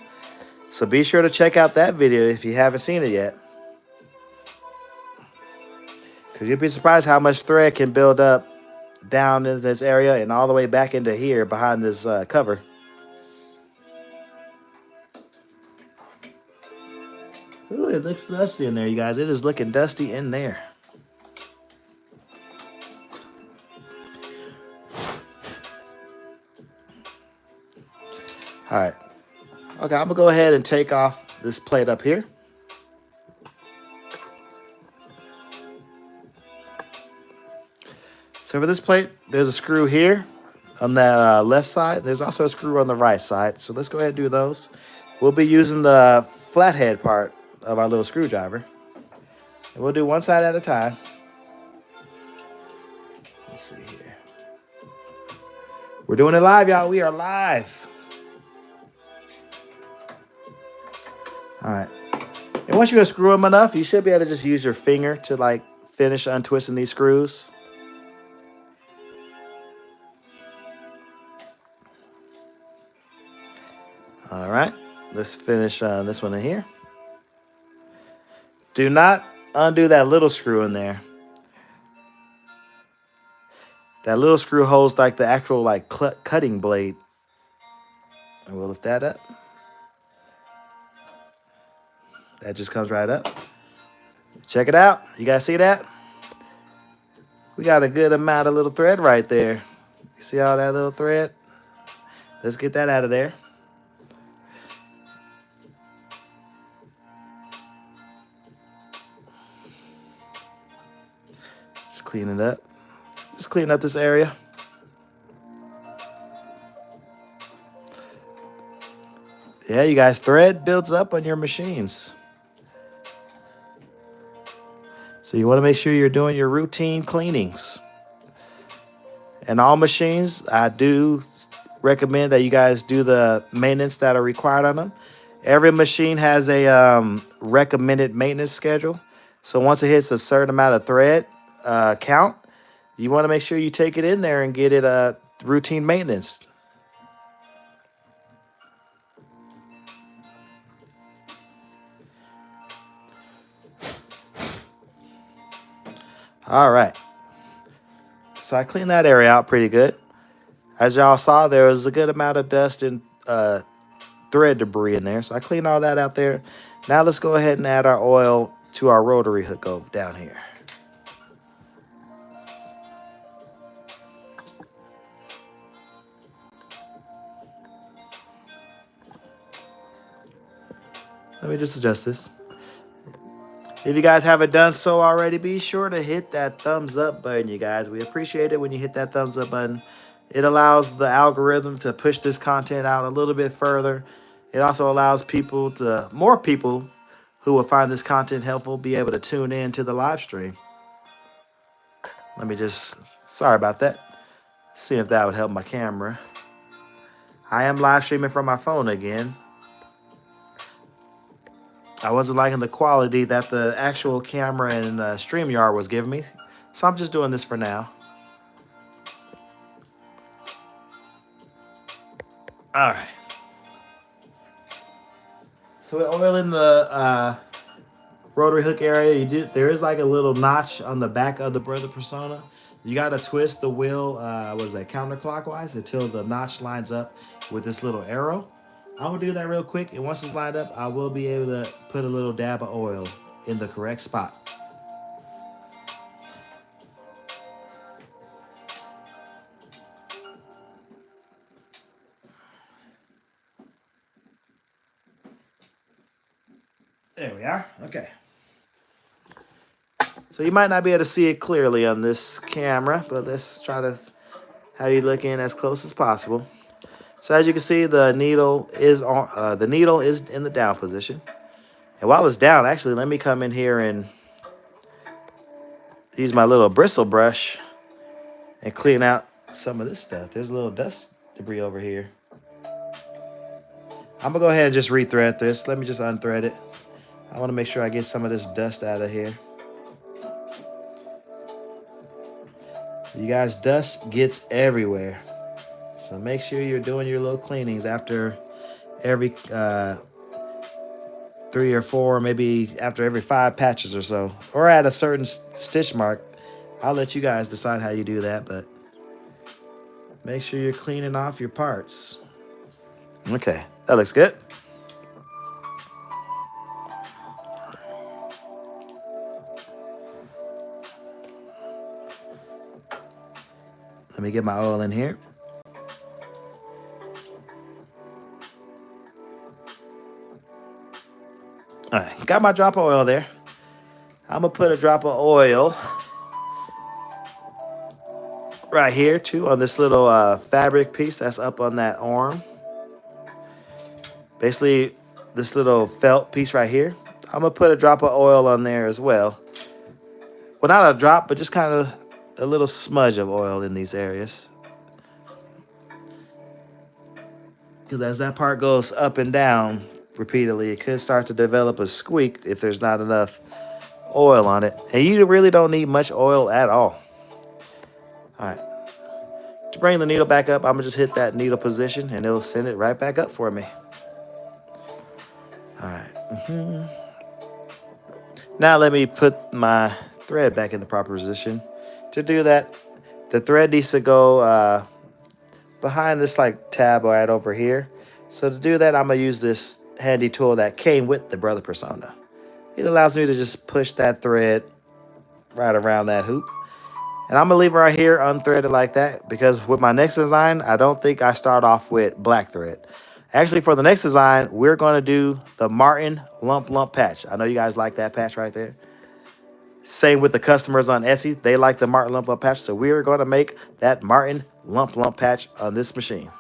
So be sure to check out that video if you haven't seen it yet. Because you'll be surprised how much thread can build up down in this area and all the way back into here behind this cover. Ooh, it looks dusty in there, you guys. It is looking dusty in there. All right. Okay, I'm going to go ahead and take off this plate up here. So for this plate, there's a screw here on the left side. There's also a screw on the right side. So let's go ahead and do those. We'll be using the flathead part of our little screwdriver. And we'll do one side at a time. Let's see here. We're doing it live, y'all. We are live. All right. And once you unscrew them enough, you should be able to just use your finger to like finish untwisting these screws. All right. Let's finish this one in here. Do not undo that little screw in there. That little screw holds like the actual like cutting blade. And we'll lift that up. That just comes right up. Check it out. You guys see that? We got a good amount of little thread right there. You see all that little thread? Let's get that out of there. Just clean it up. Just clean up this area. Yeah, you guys, thread builds up on your machines. So you want to make sure you're doing your routine cleanings. And all machines, I do recommend that you guys do the maintenance that are required on them. Every machine has a recommended maintenance schedule. So once it hits a certain amount of thread count, you want to make sure you take it in there and get it routine maintenance. All right. So I cleaned that area out pretty good. As y'all saw, there was a good amount of dust and thread debris in there. So I cleaned all that out there. Now let's go ahead and add our oil to our rotary hook over down here. Let me just adjust this. If you guys haven't done so already, be sure to hit that thumbs up button, you guys. We appreciate it when you hit that thumbs up button. It allows the algorithm to push this content out a little bit further. It also allows more people who will find this content helpful, be able to tune in to the live stream. Sorry about that. See if that would help my camera. I am live streaming from my phone again. I wasn't liking the quality that the actual camera and StreamYard was giving me. So I'm just doing this for now. All right. So with oil in the rotary hook area, there is like a little notch on the back of the brother persona. You got to twist the wheel, counterclockwise until the notch lines up with this little arrow. I'm going to do that real quick, and once it's lined up, I will be able to put a little dab of oil in the correct spot. There we are. Okay. So you might not be able to see it clearly on this camera, but let's try to have you look in as close as possible. So as you can see, the needle is in the down position. And while it's down, actually, let me come in here and use my little bristle brush and clean out some of this stuff. There's a little dust debris over here. I'm going to go ahead and just rethread this. Let me just unthread it. I want to make sure I get some of this dust out of here. You guys, dust gets everywhere. So make sure you're doing your little cleanings after every 3 or 4, maybe after every 5 patches or so, or at a certain stitch mark. I'll let you guys decide how you do that, but make sure you're cleaning off your parts. Okay, that looks good. Let me get my oil in here. All right, got my drop of oil there. I'm going to put a drop of oil right here, too, on this little fabric piece that's up on that arm. Basically, this little felt piece right here. I'm going to put a drop of oil on there as well. Well, not a drop, but just kind of a little smudge of oil in these areas. Because as that part goes up and down repeatedly, it could start to develop a squeak if there's not enough oil on it. And you really don't need much oil at all. All right. To bring the needle back up, I'm going to just hit that needle position, and it'll send it right back up for me. All right. Now let me put my thread back in the proper position. To do that, the thread needs to go behind this like tab right over here. So to do that, I'm going to use this handy tool that came with the brother persona. It allows me to just push that thread right around that hoop. And I'm going to leave it right here unthreaded like that, because with my next design, I don't think I start off with black thread. Actually, for the next design, we're going to do the Martin Lump patch. I know you guys like that patch right there. Same with the customers on Etsy. They like the Martin Lump patch, so we're going to make that Martin Lump patch on this machine.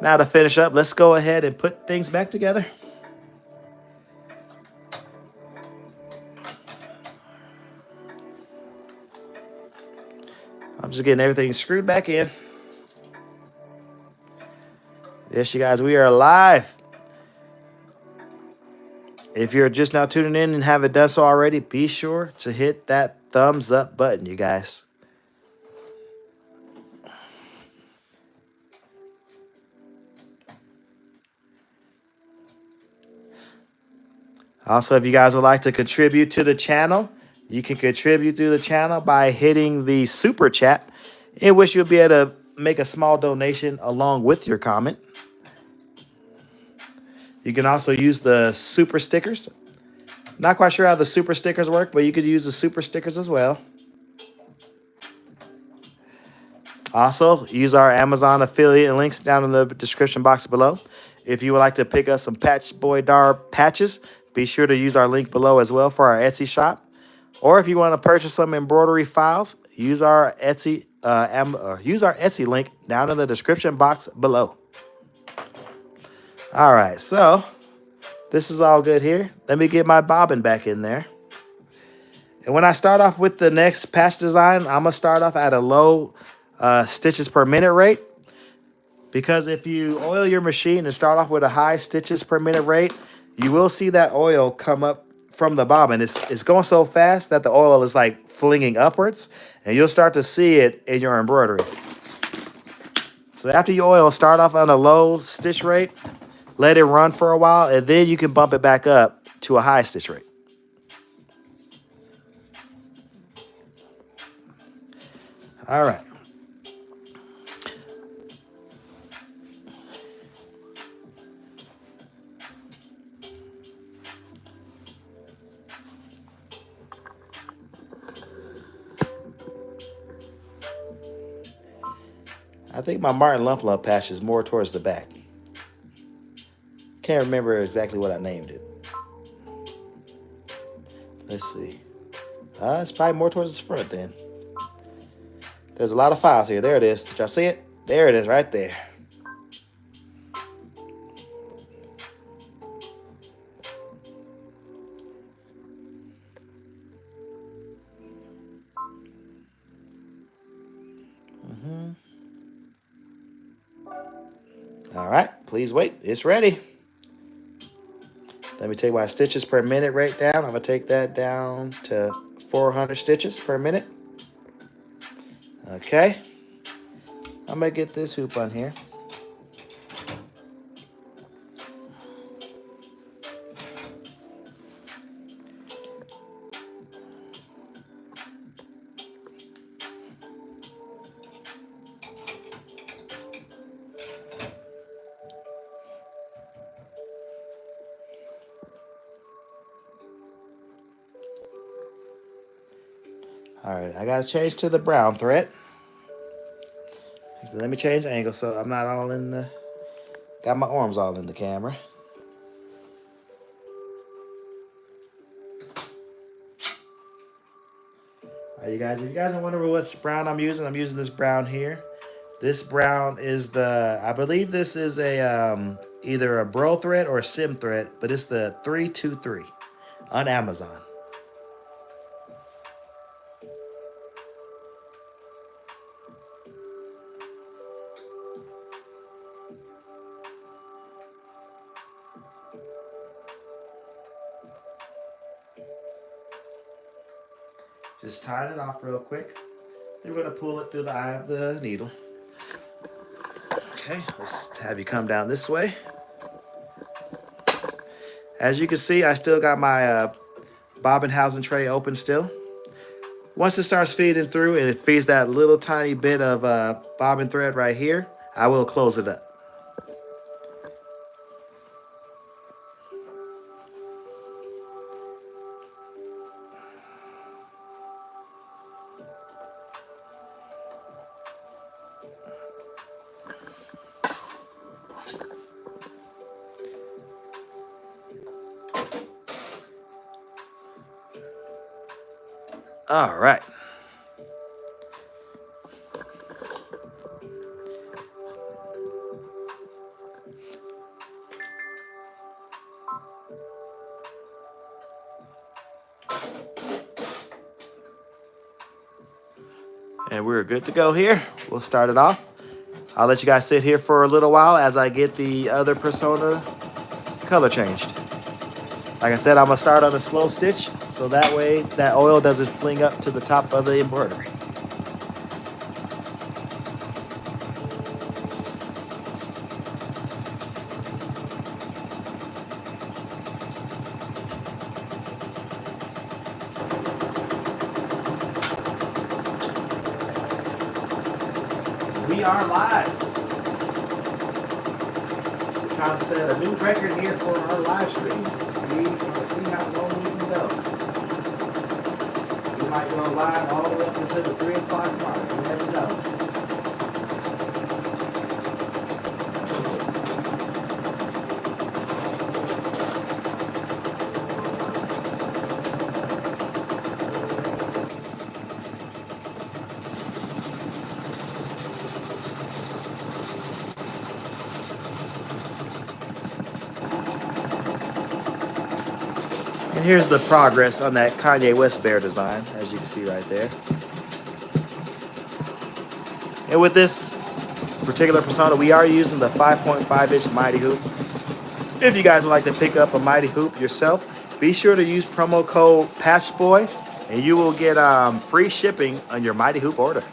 Now to finish up, let's go ahead and put things back together. I'm just getting everything screwed back in. Yes, you guys, we are live. If you're just now tuning in and haven't done so already, be sure to hit that thumbs up button, you guys. Also, if you guys would like to contribute to the channel, you can contribute to the channel by hitting the super chat, in which you'll be able to make a small donation along with your comment. You can also use the super stickers. Not quite sure how the super stickers work, but you could use the super stickers as well. Also, use our Amazon affiliate links down in the description box below. If you would like to pick up some Patch Boy Dar patches, be sure to use our link below as well for our Etsy shop. Or if you want to purchase some embroidery files, use our Etsy link down in the description box below. All right, so this is all good here. Let me get my bobbin back in there. And when I start off with the next patch design, I'm going to start off at a low stitches per minute rate. Because if you oil your machine and start off with a high stitches per minute rate, you will see that oil come up from the bobbin. It's going so fast that the oil is like flinging upwards, and you'll start to see it in your embroidery. So after you oil, start off on a low stitch rate, let it run for a while, and then you can bump it back up to a high stitch rate. All right. I think my Martin Lump Lump patch is more towards the back. Can't remember exactly what I named it. Let's see. It's probably more towards the front then. There's a lot of files here. There it is. Did y'all see it? There it is right there. All right, please wait. It's ready. Let me take my stitches per minute rate down. I'm going to take that down to 400 stitches per minute. Okay. I'm going to get this hoop on here. All right, I got to change to the brown thread. So let me change the angle so I'm not all in the, got my arms all in the camera. All right, you guys, if you guys are wondering which brown I'm using this brown here. This brown is the, I believe this is a either a bro thread or a sim thread, but it's the 323 on Amazon. Just tying it off real quick. Then we're going to pull it through the eye of the needle. Okay, let's have you come down this way. As you can see, I still got my bobbin housing tray open still. Once it starts feeding through and it feeds that little tiny bit of bobbin thread right here, I will close it up. All right. And we're good to go here. We'll start it off. I'll let you guys sit here for a little while as I get the other persona color changed. Like I said, I'm gonna start on a slow stitch so that way that oil doesn't fling up to the top of the embroidery. We are live. We're trying to set a new record here for our live streams. We want to see how long we can go. We might go live all the way up until the 3 o'clock mark. You never know. And here's the progress on that Kanye West bear design, as you can see right there. And with this particular persona, we are using the 5.5-inch Mighty Hoop. If you guys would like to pick up a Mighty Hoop yourself, be sure to use promo code PatchBoy, and you will get free shipping on your Mighty Hoop order.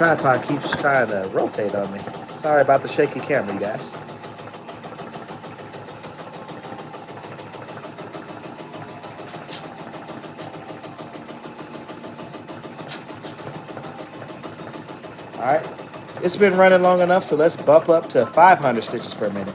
Tripod keeps trying to rotate on me. Sorry about the shaky camera, you guys. All right, it's been running long enough, so let's bump up to 500 stitches per minute.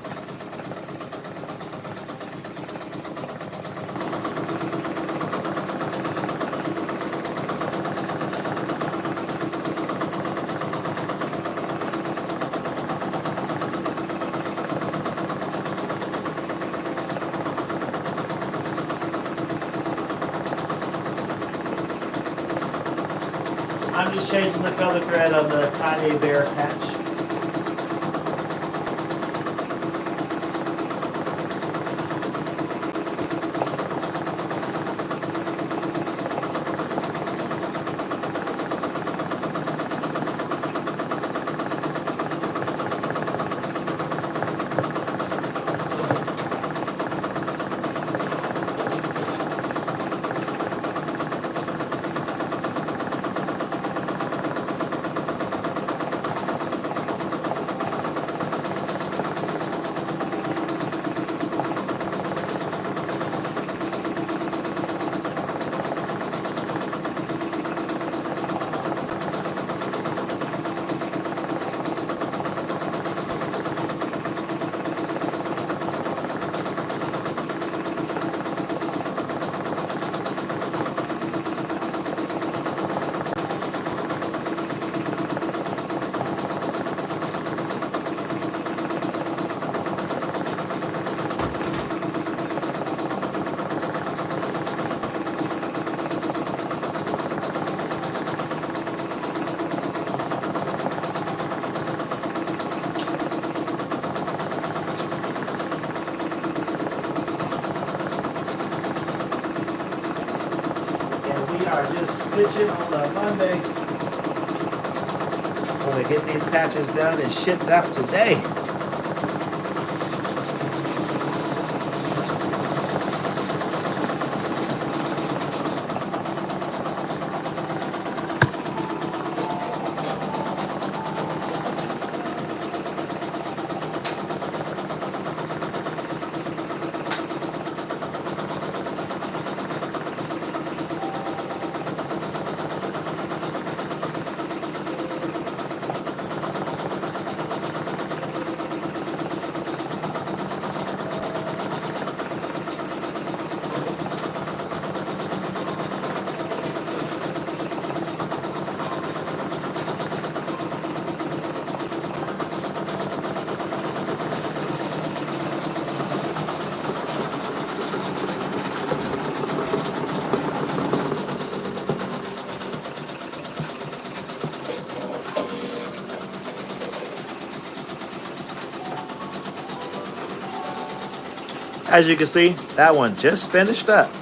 I'm just changing the color thread on the Kanye Bear patch. Just stitching on a Monday. I'm going to get these patches done and shipped out today. As you can see, that one just finished up.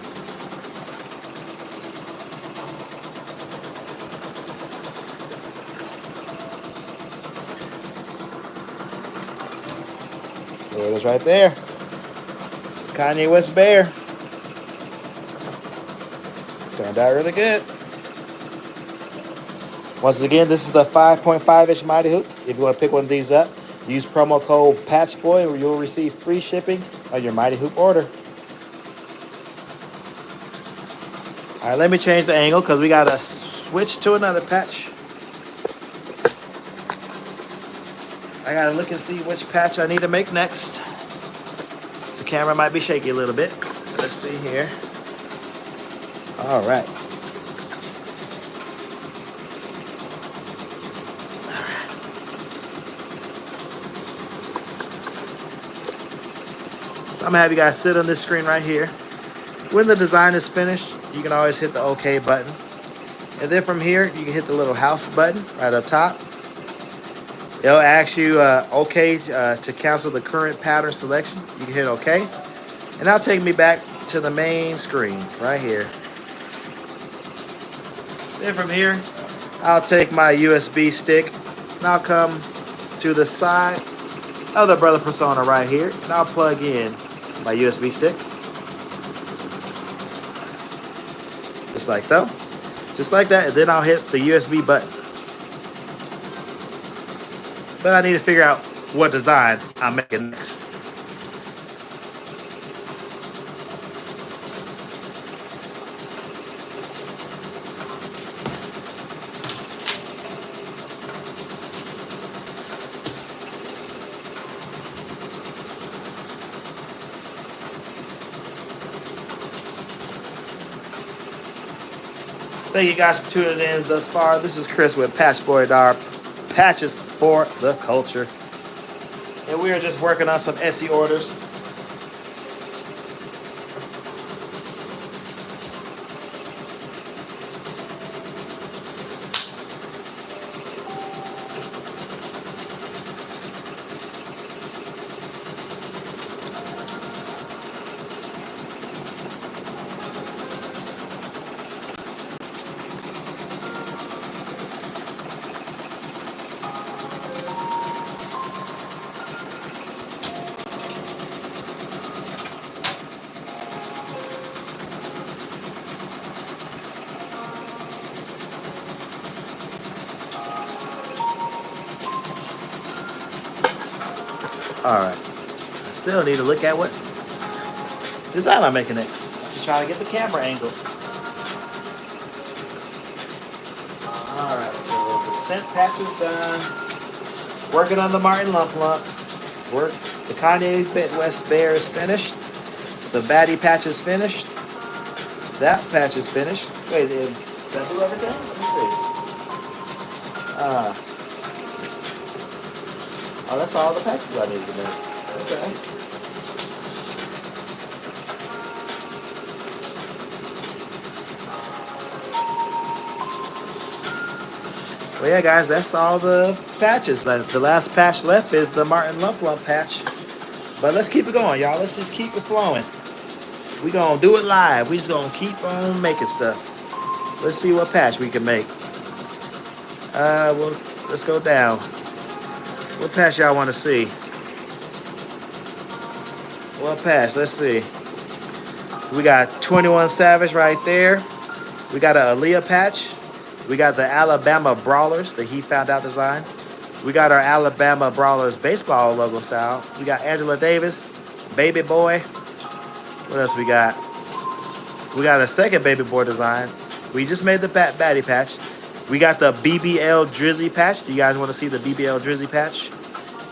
There it is right there. Kanye West bear. Turned out really good. Once again, this is the 5.5-inch Mighty Hoop. If you want to pick one of these up, use promo code PATCHBOY or you'll receive free shipping on your Mighty Hoop order. All right, let me change the angle because we got to switch to another patch. I got to look and see which patch I need to make next. The camera might be shaky a little bit. Let's see here. All right. So I'm gonna have you guys sit on this screen right here. When the design is finished, you can always hit the OK button. And then from here, you can hit the little house button right up top. It'll ask you OK to cancel the current pattern selection. You can hit OK. And that'll take me back to the main screen right here. Then from here, I'll take my USB stick and I'll come to the side of the Brother Persona right here and I'll plug in my USB stick. Just like that. Just like that, and then I'll hit the USB button. But I need to figure out what design I'm making next. Thank you guys for tuning in thus far. This is Chris with PatchBoy.com, patches for the culture. And we are just working on some Etsy orders. Alright, I still need to look at what design I'm making next. I'm just trying to get the camera angle. Alright, so the scent patch is done. Working on the Martin Lump. The Kanye West bear is finished. The baddie patch is finished. That patch is finished. Wait, did I do everything? Let me see. Oh, that's all the patches I needed to make. Okay. Well, yeah, guys, that's all the patches. The last patch left is the Martin Lump patch. But let's keep it going, y'all. Let's just keep it flowing. We gonna do it live. We just gonna keep on making stuff. Let's see what patch we can make. Well, let's go down. What patch y'all want to see? What patch? Let's see. We got 21 Savage right there. We got a Aaliyah patch. We got the Alabama Brawlers, the He Found Out design. We got our Alabama Brawlers baseball logo style. We got Angela Davis, Baby Boy. What else we got? We got a second Baby Boy design. We just made the baddie patch. We got the BBL Drizzy patch. Do you guys want to see the BBL Drizzy patch?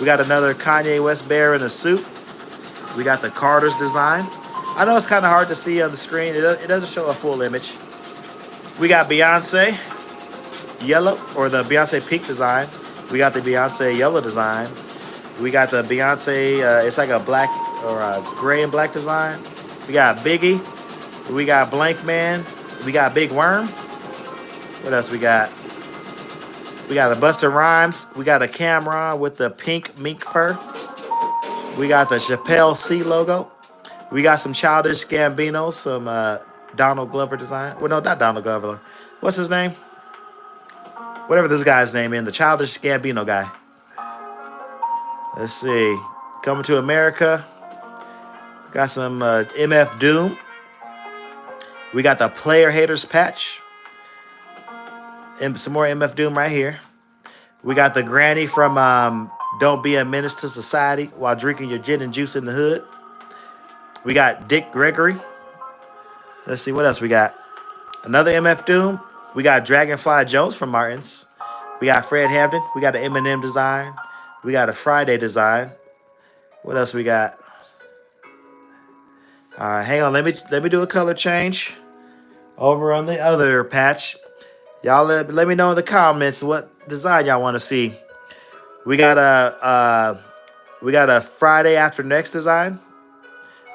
We got another Kanye West bear in a suit. We got the Carter's design. I know it's kind of hard to see on the screen. It doesn't show a full image. We got Beyonce yellow, or the Beyonce pink design. We got the Beyonce yellow design. We got the Beyonce, it's like a black or a gray and black design. We got Biggie. We got Blank Man. We got Big Worm. What else we got? We got a Busta Rhymes. We got a Cameron with the pink mink fur. We got the Chappelle C logo. We got some Childish Gambino, some Donald Glover design. Well, no, not Donald Glover. What's his name? Whatever this guy's name is, the Childish Gambino guy. Let's see. Coming to America. Got some MF Doom. We got the Player Haters patch. And some more MF Doom right here. We got the Granny from Don't Be a Menace to Society while drinking your gin and juice in the hood. We got Dick Gregory. Let's see what else we got. Another MF Doom. We got Dragonfly Jones from Martins. We got Fred Hampton. We got the Eminem design. We got a Friday design. What else we got? All right, hang on. Let me do a color change over on the other patch. Y'all let me know in the comments what design y'all want to see. We got a Friday After Next design.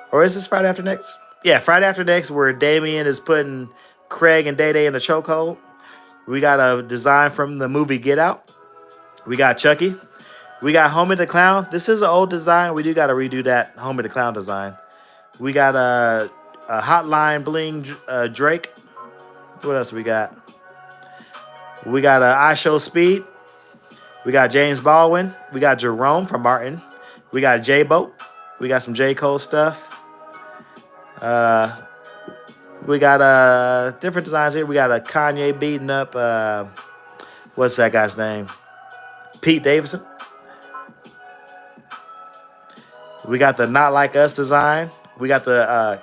Or is this Friday After Next? Yeah, Friday After Next where Damien is putting Craig and Day Day in a chokehold. We got a design from the movie Get Out. We got Chucky. We got Homie the Clown. This is an old design. We do got to redo that Homie the Clown design. We got a Hotline Bling Drake. What else we got? We got I Show Speed. We got James Baldwin. We got Jerome from Martin. We got J-Boat. We got some J. Cole stuff. We got different designs here. We got a Kanye beating up, what's that guy's name? Pete Davidson. We got the Not Like Us design. We got the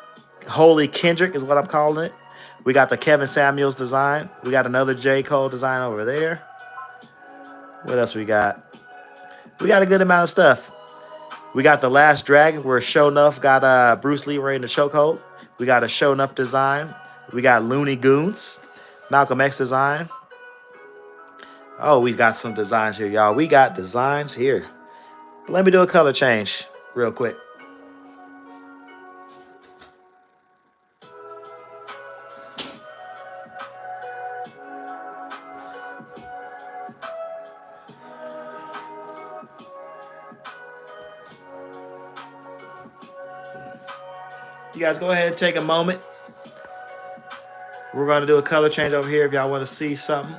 Holy Kendrick is what I'm calling it. We got the Kevin Samuels design. We got another J. Cole design over there. What else we got? We got a good amount of stuff. We got the Last Dragon where Show Nuff got Bruce Lee right in the chokehold. We got a Show Nuff design. We got Looney Goons. Malcolm X design. Oh, we got some designs here, y'all. We got designs here. But let me do a color change real quick. You guys go ahead and take a moment. We're going to do a color change over here if y'all want to see something.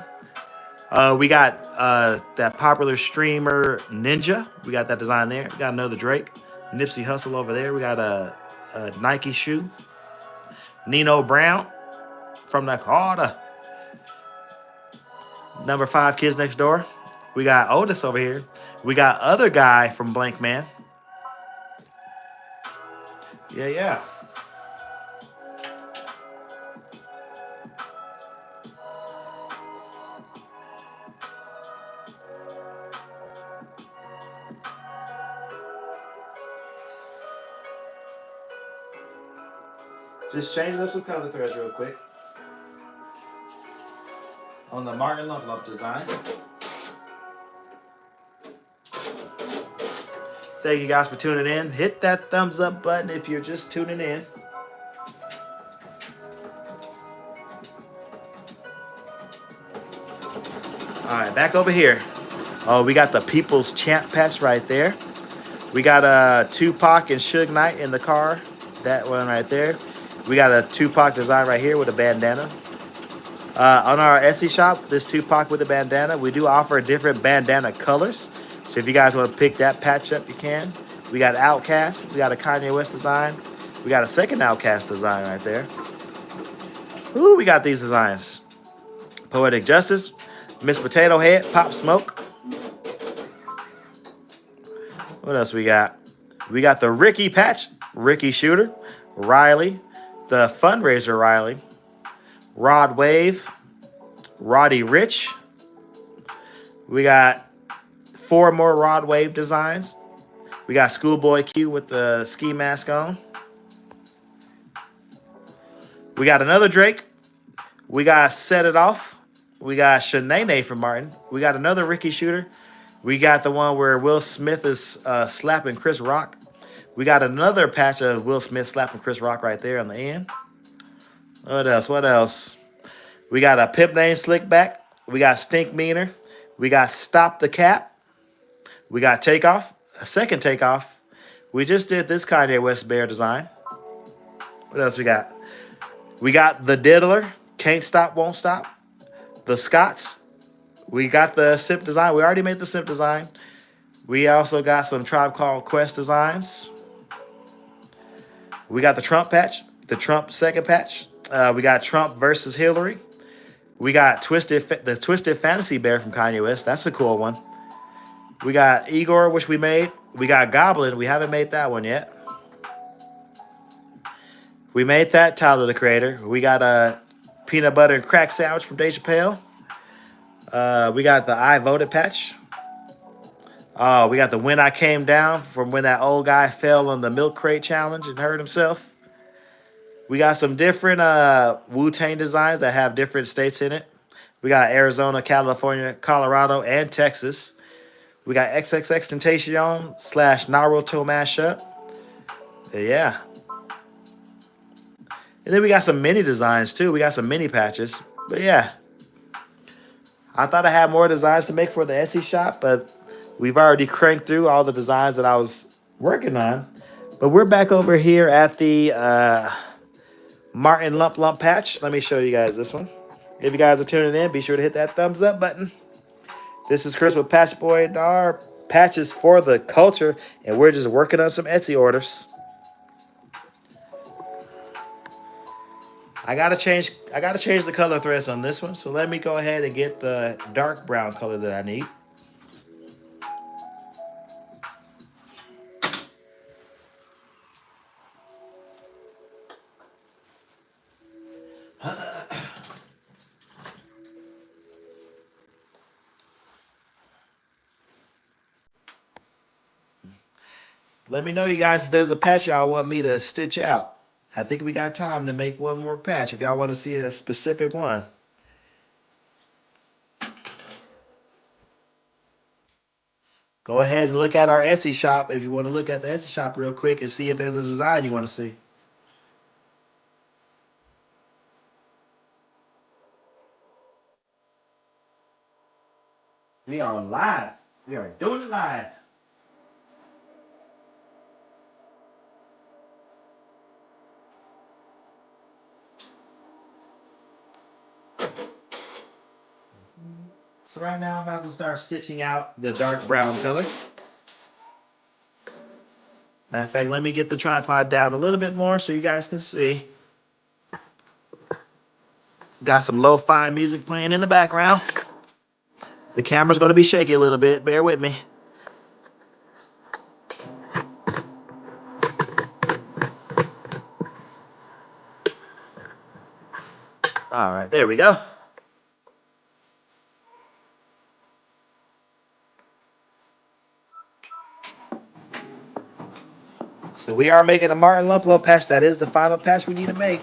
We got that popular streamer Ninja. We got that design there. We got another Drake. Nipsey Hussle over there. We got a Nike shoe. Nino Brown from the Carter. Number 5 Kids Next Door. We got Otis over here. We got other guy from Blank Man. Yeah. Just changing up some color threads real quick. On the Martin Lump Lump design. Thank you guys for tuning in. Hit that thumbs up button if you're just tuning in. Alright, back over here. Oh, we got the People's Champ patch right there. We got Tupac and Suge Knight in the car. That one right there. We got a Tupac design right here with a bandana. On our Etsy shop, this Tupac with a bandana, we do offer different bandana colors. So if you guys want to pick that patch up, you can. We got Outkast. We got a Kanye West design. We got a second Outkast design right there. Ooh, we got these designs. Poetic Justice, Miss Potato Head, Pop Smoke. What else we got? We got the Ricky patch, Ricky Shooter, Riley, the Fundraiser Riley, Rod Wave, Roddy Rich. We got 4 more Rod Wave designs. We got Schoolboy Q with the ski mask on. We got another Drake. We got Set It Off. We got Shanae from Martin. We got another Ricky Shooter. We got the one where Will Smith is slapping Chris Rock. We got another patch of Will Smith slapping Chris Rock right there on the end. What else? We got a Pimp Named Slickback. We got Stink Meaner. We got Stop the Cap. We got Takeoff. A second Takeoff. We just did this Kanye West bear design. What else we got? We got the Diddler, Can't Stop, Won't Stop. The Scots. We got the SIP design. We already made the SIP design. We also got some Tribe Called Quest designs. We got the Trump patch, the Trump second patch. We got Trump versus Hillary. We got the Twisted Fantasy Bear from Kanye West. That's a cool one. We got Igor, which we made. We got Goblin. We haven't made that one yet. We made that, Tyler the Creator. We got a peanut butter and crack sandwich from Dave Chappelle. We got the I Voted patch. Oh, we got the When I Came Down from when that old guy fell on the milk crate challenge and hurt himself. We got some different Wu-Tang designs that have different states in it. We got Arizona, California, Colorado, and Texas. We got XXXTentacion / Naruto mashup. Yeah. And then we got some mini designs too. We got some mini patches. But yeah. I thought I had more designs to make for the Etsy shop, but we've already cranked through all the designs that I was working on. But we're back over here at the Martin Lump Lump patch. Let me show you guys this one. If you guys are tuning in, be sure to hit that thumbs up button. This is Chris with Patch Boy Dar. Patches for the culture, and we're just working on some Etsy orders. I gotta change the color threads on this one, so let me go ahead and get the dark brown color that I need. Let me know, you guys, if there's a patch y'all want me to stitch out. I think we got time to make one more patch if y'all want to see a specific one. Go ahead and look at our Etsy shop if you want to look at the Etsy shop real quick and see if there's a design you want to see. We are live. We are doing it live. So right now I'm about to start stitching out the dark brown color. Matter of fact, let me get the tripod down a little bit more so you guys can see. Got some lo-fi music playing in the background. The camera's going to be shaky a little bit. Bear with me. All right, there we go. So we are making a Martin Lump Lump patch. That is the final patch we need to make.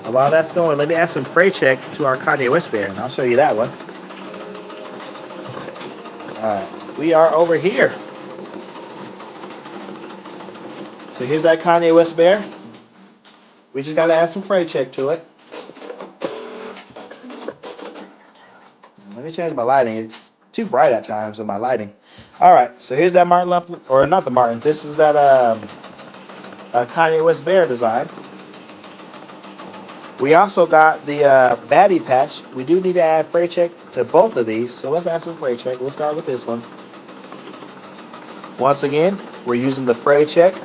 And while that's going, let me add some fray check to our Kanye West bear, and I'll show you that one. All right, we are over here. So here's that Kanye West bear. We just got to add some fray check to it. Let me change my lighting. It's too bright at times with my lighting. All right, so here's that Martin Lump, or not the Martin. This is that Kanye West bear design. We also got the baddie patch. We do need to add fray check to both of these, so let's add some fray check. We'll start with this one. Once again, we're using the fray check,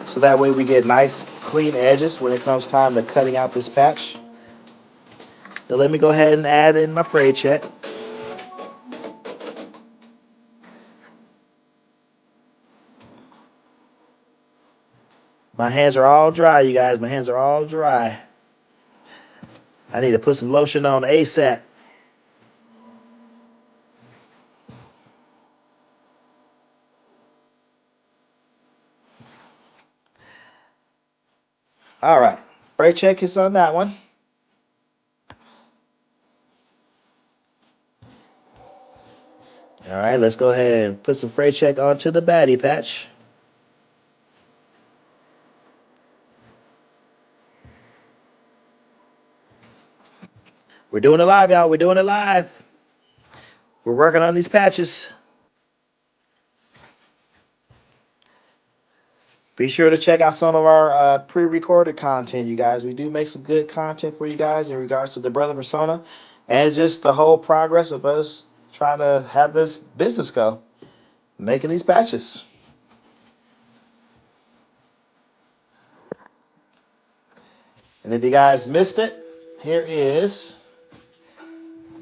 so that way we get nice, clean edges when it comes time to cutting out this patch. Now let me go ahead and add in my fray check. My hands are all dry, you guys. My hands are all dry. I need to put some lotion on ASAP. All right, fray check is on that one. All right, let's go ahead and put some fray check onto the baddie patch. We're doing it live, y'all. We're doing it live. We're working on these patches. Be sure to check out some of our pre-recorded content, you guys. We do make some good content for you guys in regards to the Brother Persona and just the whole progress of us trying to have this business go, making these patches. And if you guys missed it, here is.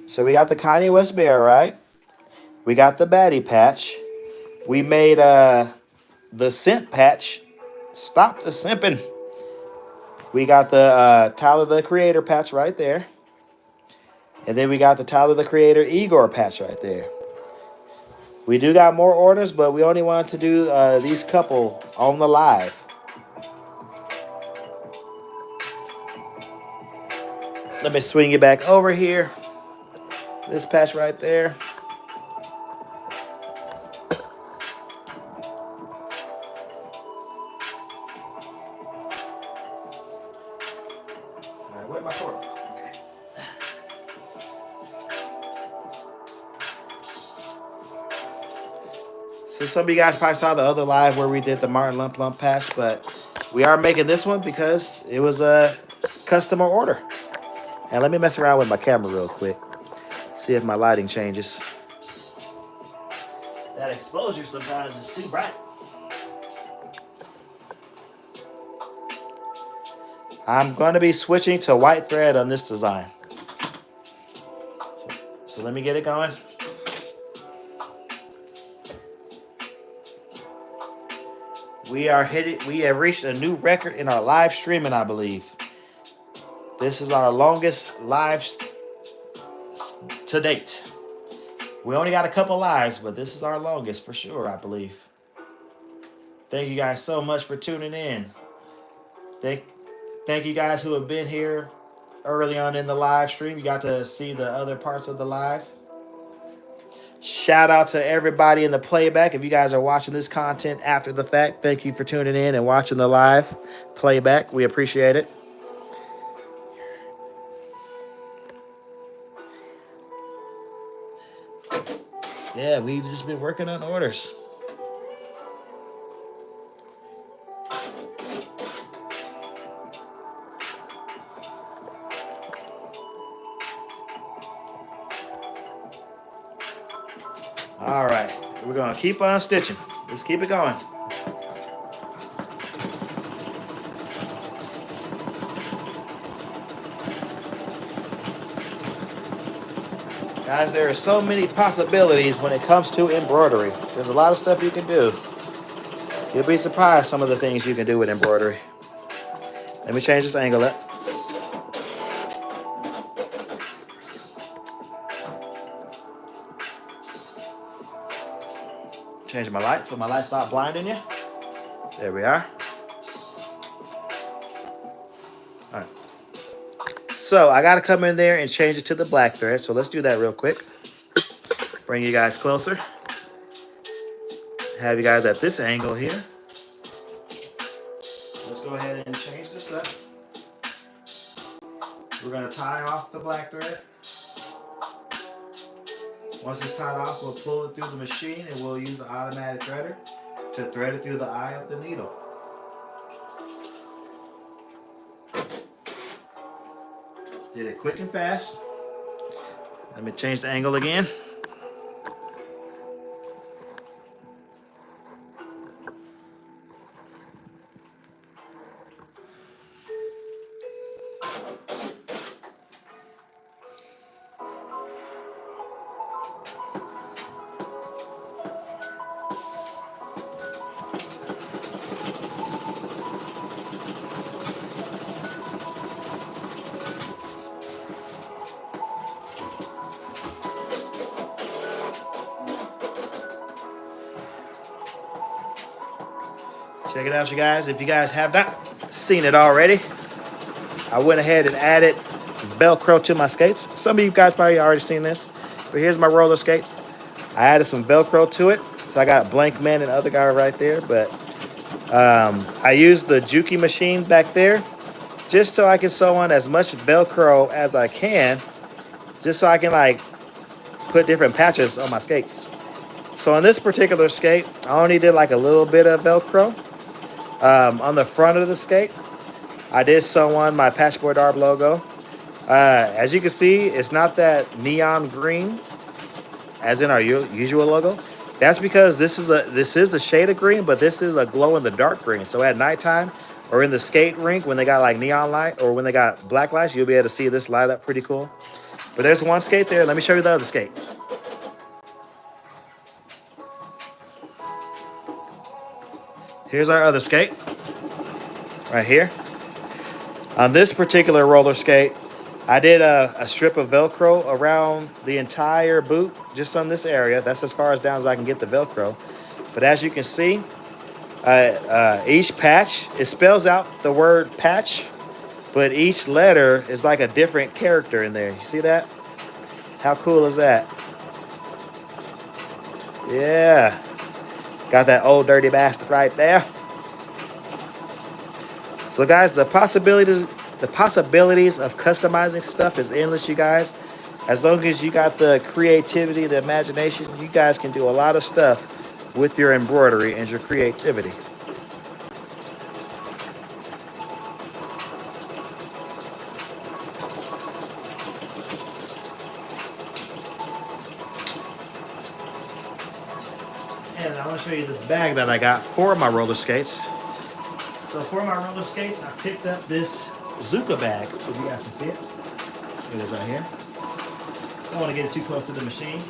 So we got the Kanye West Bear, right? We got the Baddie patch. We made the Simp patch. Stop the simping. We got the Tyler the Creator patch right there. And then we got the Tyler the Creator Igor patch right there. We do got more orders, but we only wanted to do these couple on the live. Let me swing you back over here. This patch right there. All right, where's my cord? Okay. So some of you guys probably saw the other live where we did the Martin Lump Lump patch, but we are making this one because it was a customer order. And let me mess around with my camera real quick. See if my lighting changes. That exposure sometimes is too bright. I'm going to be switching to white thread on this design. So let me get it going. We have reached a new record in our live streaming, I believe. This is our longest live to date. We only got a couple lives, but this is our longest for sure, I believe. Thank you guys so much for tuning in. Thank you guys who have been here early on in the live stream. You got to see the other parts of the live. Shout out to everybody in the playback. If you guys are watching this content after the fact, thank you for tuning in and watching the live playback. We appreciate it. Yeah, we've just been working on orders. All right, we're going to keep on stitching. Let's keep it going. Guys, there are so many possibilities when it comes to embroidery. There's a lot of stuff you can do. You'll be surprised some of the things you can do with embroidery. Let me change this angle up. Change my light so my light stop blinding you. There we are. All right. So I got to come in there and change it to the black thread. So let's do that real quick. Bring you guys closer. Have you guys at this angle here. Let's go ahead and change this up. We're going to tie off the black thread. Once it's tied off, we'll pull it through the machine and we'll use the automatic threader to thread it through the eye of the needle. Did it quick and fast. Let me change the angle again. Check it out, you guys. If you guys have not seen it already, I went ahead and added Velcro to my skates. Some of you guys probably already seen this, but here's my roller skates. I added some Velcro to it. So I got Blank Man and other guy right there, but I used the Juki machine back there just so I can sew on as much Velcro as I can, just so I can like put different patches on my skates. So on this particular skate, I only did like a little bit of Velcro. On the front of the skate, I did sew on my Patchboard Arb logo. As you can see, it's not that neon green as in our usual logo. That's because this is a shade of green, but this is a glow in the dark green. So at nighttime or in the skate rink when they got like neon light or when they got black lights, you'll be able to see this light up pretty cool. But there's one skate there. Let me show you the other skate. Here's our other skate right here. On this particular roller skate, I did a strip of Velcro around the entire boot, just on this area. That's as far as down as I can get the Velcro. But as you can see, each patch, it spells out the word patch, but each letter is like a different character in there. You see that? How cool is that? Yeah. Got that old dirty bastard right there. So guys, the possibilities of customizing stuff is endless, you guys. As long as you got the creativity, the imagination, you guys can do a lot of stuff with your embroidery and your creativity. And I want to show you this bag that I got for my roller skates. So for my roller skates, I picked up this Zuka bag. If you guys can see it. It is right here. Don't want to get it too close to the machine.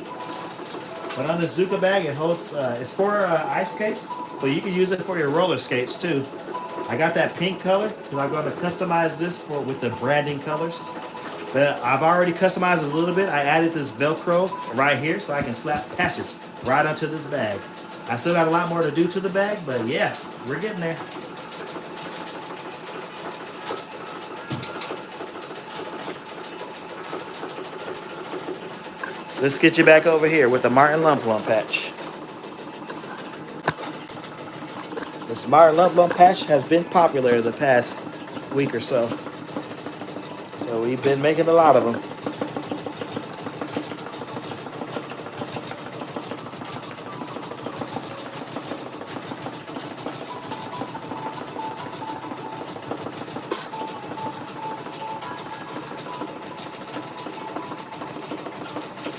But on this Zuka bag, it holds, it's for ice skates, but you can use it for your roller skates too. I got that pink color because I'm going to customize this with the branding colors. But I've already customized it a little bit. I added this Velcro right here so I can slap patches right onto this bag. I still got a lot more to do to the bag, but yeah, we're getting there. Let's get you back over here with the Martin Lump patch. This Martin Lump patch has been popular the past week or so. So we've been making a lot of them.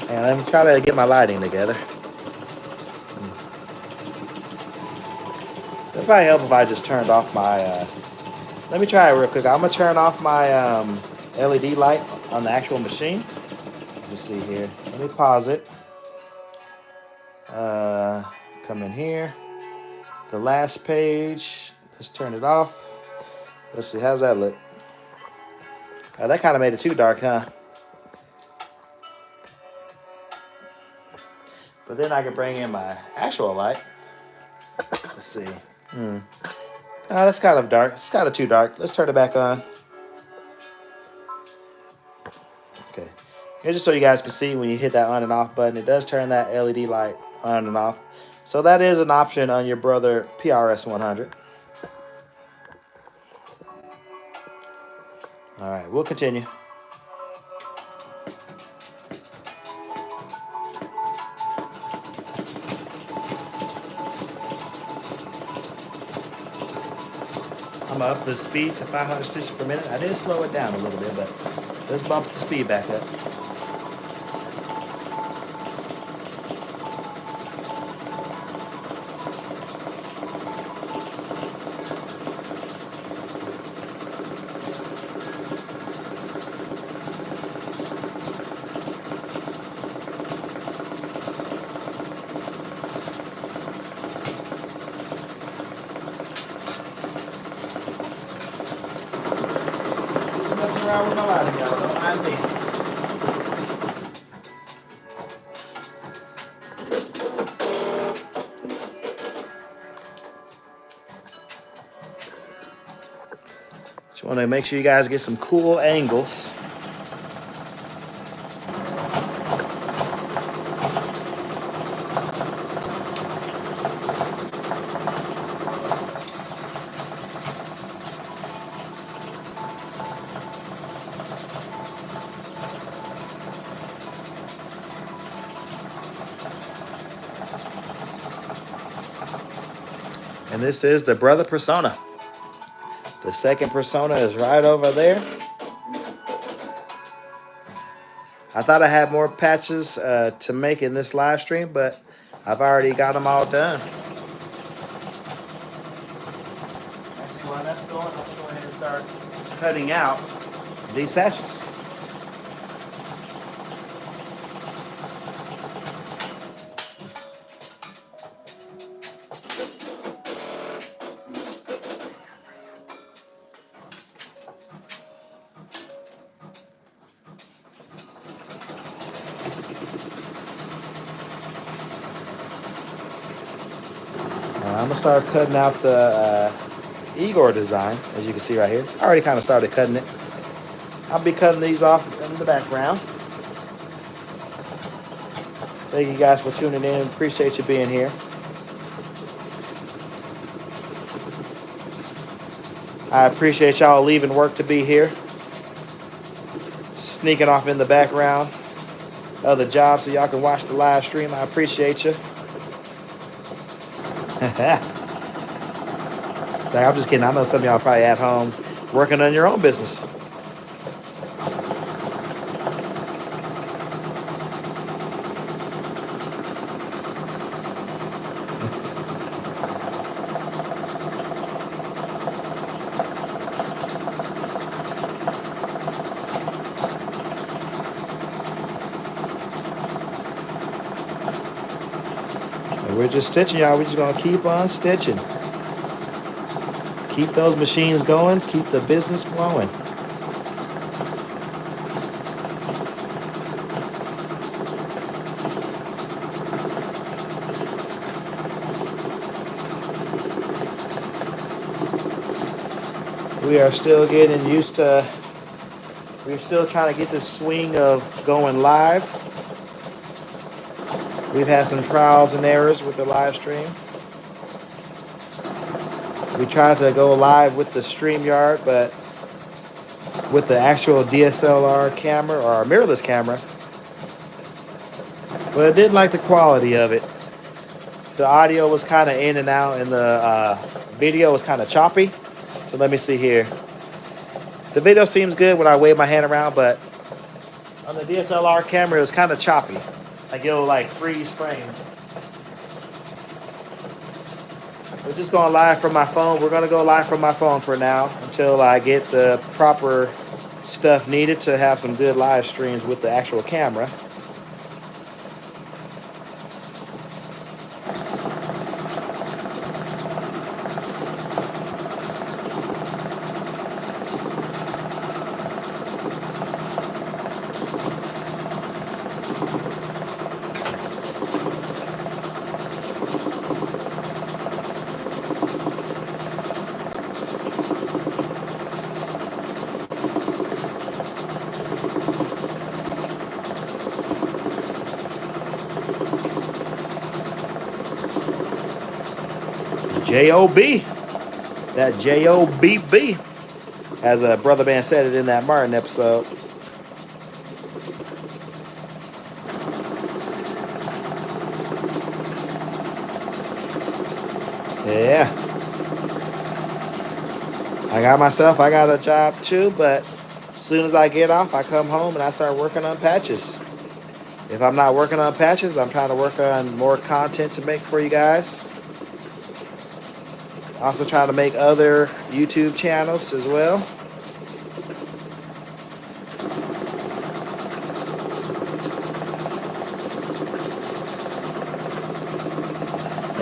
And let me try to get my lighting together. It'll probably help if I just turned off my, let me try it real quick. I'm gonna turn off my LED light on the actual machine. Let me see here. Let me pause it. Come in here. The last page. Let's turn it off. Let's see, how's that look? That kind of made it too dark, huh? But then I can bring in my actual light. Let's see. Oh, that's kind of dark. It's kind of too dark. Let's turn it back on. Okay. Here's just so you guys can see when you hit that on and off button. It does turn that LED light on and off. So that is an option on your Brother PRS 100. All right, we'll continue. I'm up the speed to 500 stitches per minute. I did slow it down a little bit, but let's bump the speed back up. Messing around with my lighting, y'all. Don't mind me. Just want to make sure you guys get some cool angles. And this is the brother persona. The second persona is right over there. I thought I had more patches to make in this live stream, but I've already got them all done. Actually, while that's going, let's go ahead and start cutting out these patches. I'm gonna start cutting out the Igor design, as you can see right here. I already kind of started cutting it. I'll be cutting these off in the background. Thank you guys for tuning in. Appreciate you being here. I appreciate y'all leaving work to be here. Sneaking off in the background of the job so y'all can watch the live stream. I appreciate you. It's like, I'm just kidding. I know some of y'all probably at home working on your own business. And we're just stitching, y'all. We're just going to keep on stitching. Keep those machines going. Keep the business flowing. We are still getting used to, we're still trying to get this swing of going live. We've had some trials and errors with the live stream. We tried to go live with the StreamYard, but with the actual DSLR camera or our mirrorless camera, but I didn't like the quality of it. The audio was kind of in and out, and the video was kind of choppy. So let me see here. The video seems good when I wave my hand around, but on the DSLR camera, it was kind of choppy. Like it'll like freeze frames. We're just going live from my phone. We're going to go live from my phone for now until I get the proper stuff needed to have some good live streams with the actual camera. J-O-B. That J-O-B-B. As a brother man said it in that Martin episode. Yeah. I got a job too, but as soon as I get off, I come home and I start working on patches. If I'm not working on patches, I'm trying to work on more content to make for you guys. Also trying to make other YouTube channels as well.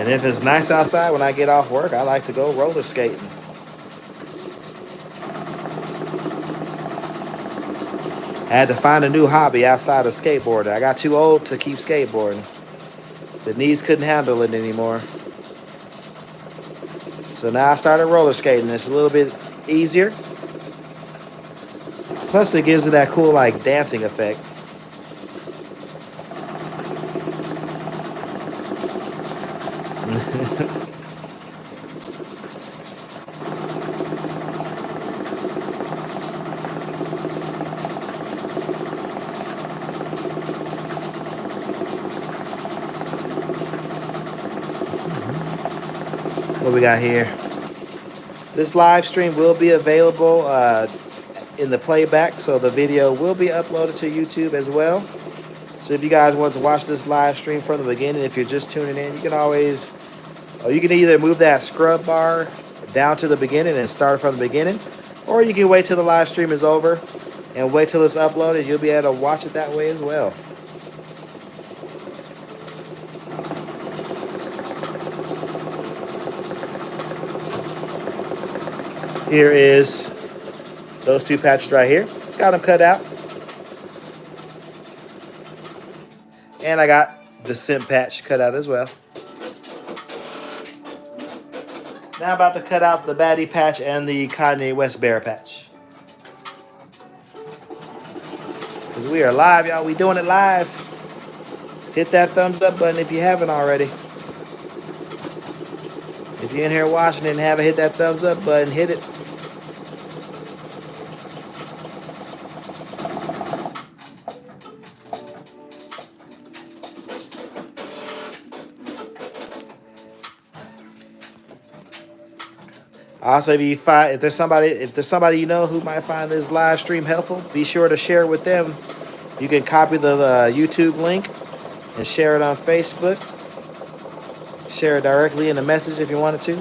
And if it's nice outside when I get off work, I like to go roller skating. I had to find a new hobby outside of skateboarding. I got too old to keep skateboarding. The knees couldn't handle it anymore. So now I started roller skating. It's a little bit easier. Plus it gives it that cool like dancing effect. what we got here. This live stream will be available in the playback, so the video will be uploaded to YouTube as well. So if you guys want to watch this live stream from the beginning, if you're just tuning in, you can always, or you can either move that scrub bar down to the beginning and start from the beginning, or you can wait till the live stream is over and wait till it's uploaded. You'll be able to watch it that way as well. Here is those two patches right here. Got them cut out. And I got the simp patch cut out as well. Now I'm about to cut out the baddie patch and the Kanye West bear patch. Because we are live, y'all. We doing it live. Hit that thumbs up button if you haven't already. If you're in here watching and haven't hit that thumbs up button, hit it. Also, if there's somebody you know who might find this live stream helpful, be sure to share it with them. You can copy the YouTube link and share it on Facebook. Share it directly in a message if you wanted to.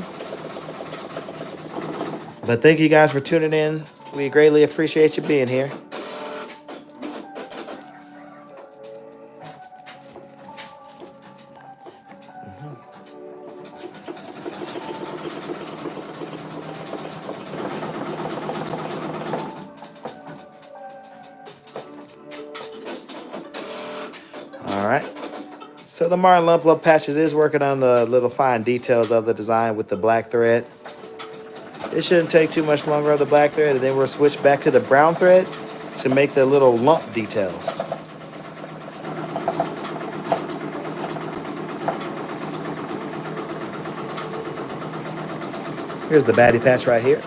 But thank you guys for tuning in. We greatly appreciate you being here. All right. So the Martin Lump patches is working on the little fine details of the design with the black thread. It shouldn't take too much longer of the black thread, and then we'll switch back to the brown thread to make the little lump details. Here's the baddie patch right here.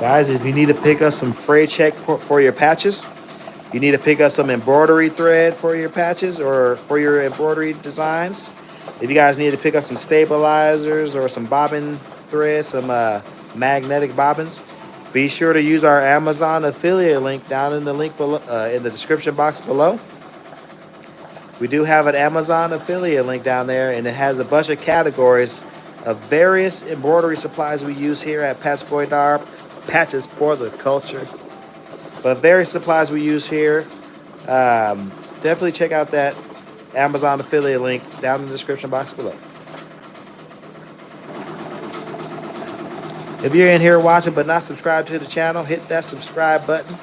Guys, if you need to pick up some fray check for your patches, you need to pick up some embroidery thread for your patches or for your embroidery designs. If you guys need to pick up some stabilizers or some bobbin threads, some magnetic bobbins, be sure to use our Amazon affiliate link down in the link below, in the description box below. We do have an Amazon affiliate link down there, and it has a bunch of categories of various embroidery supplies we use here at Patchboy Patches for the culture. But various supplies we use here. Definitely check out that Amazon affiliate link down in the description box below. If you're in here watching but not subscribed to the channel, hit that subscribe button.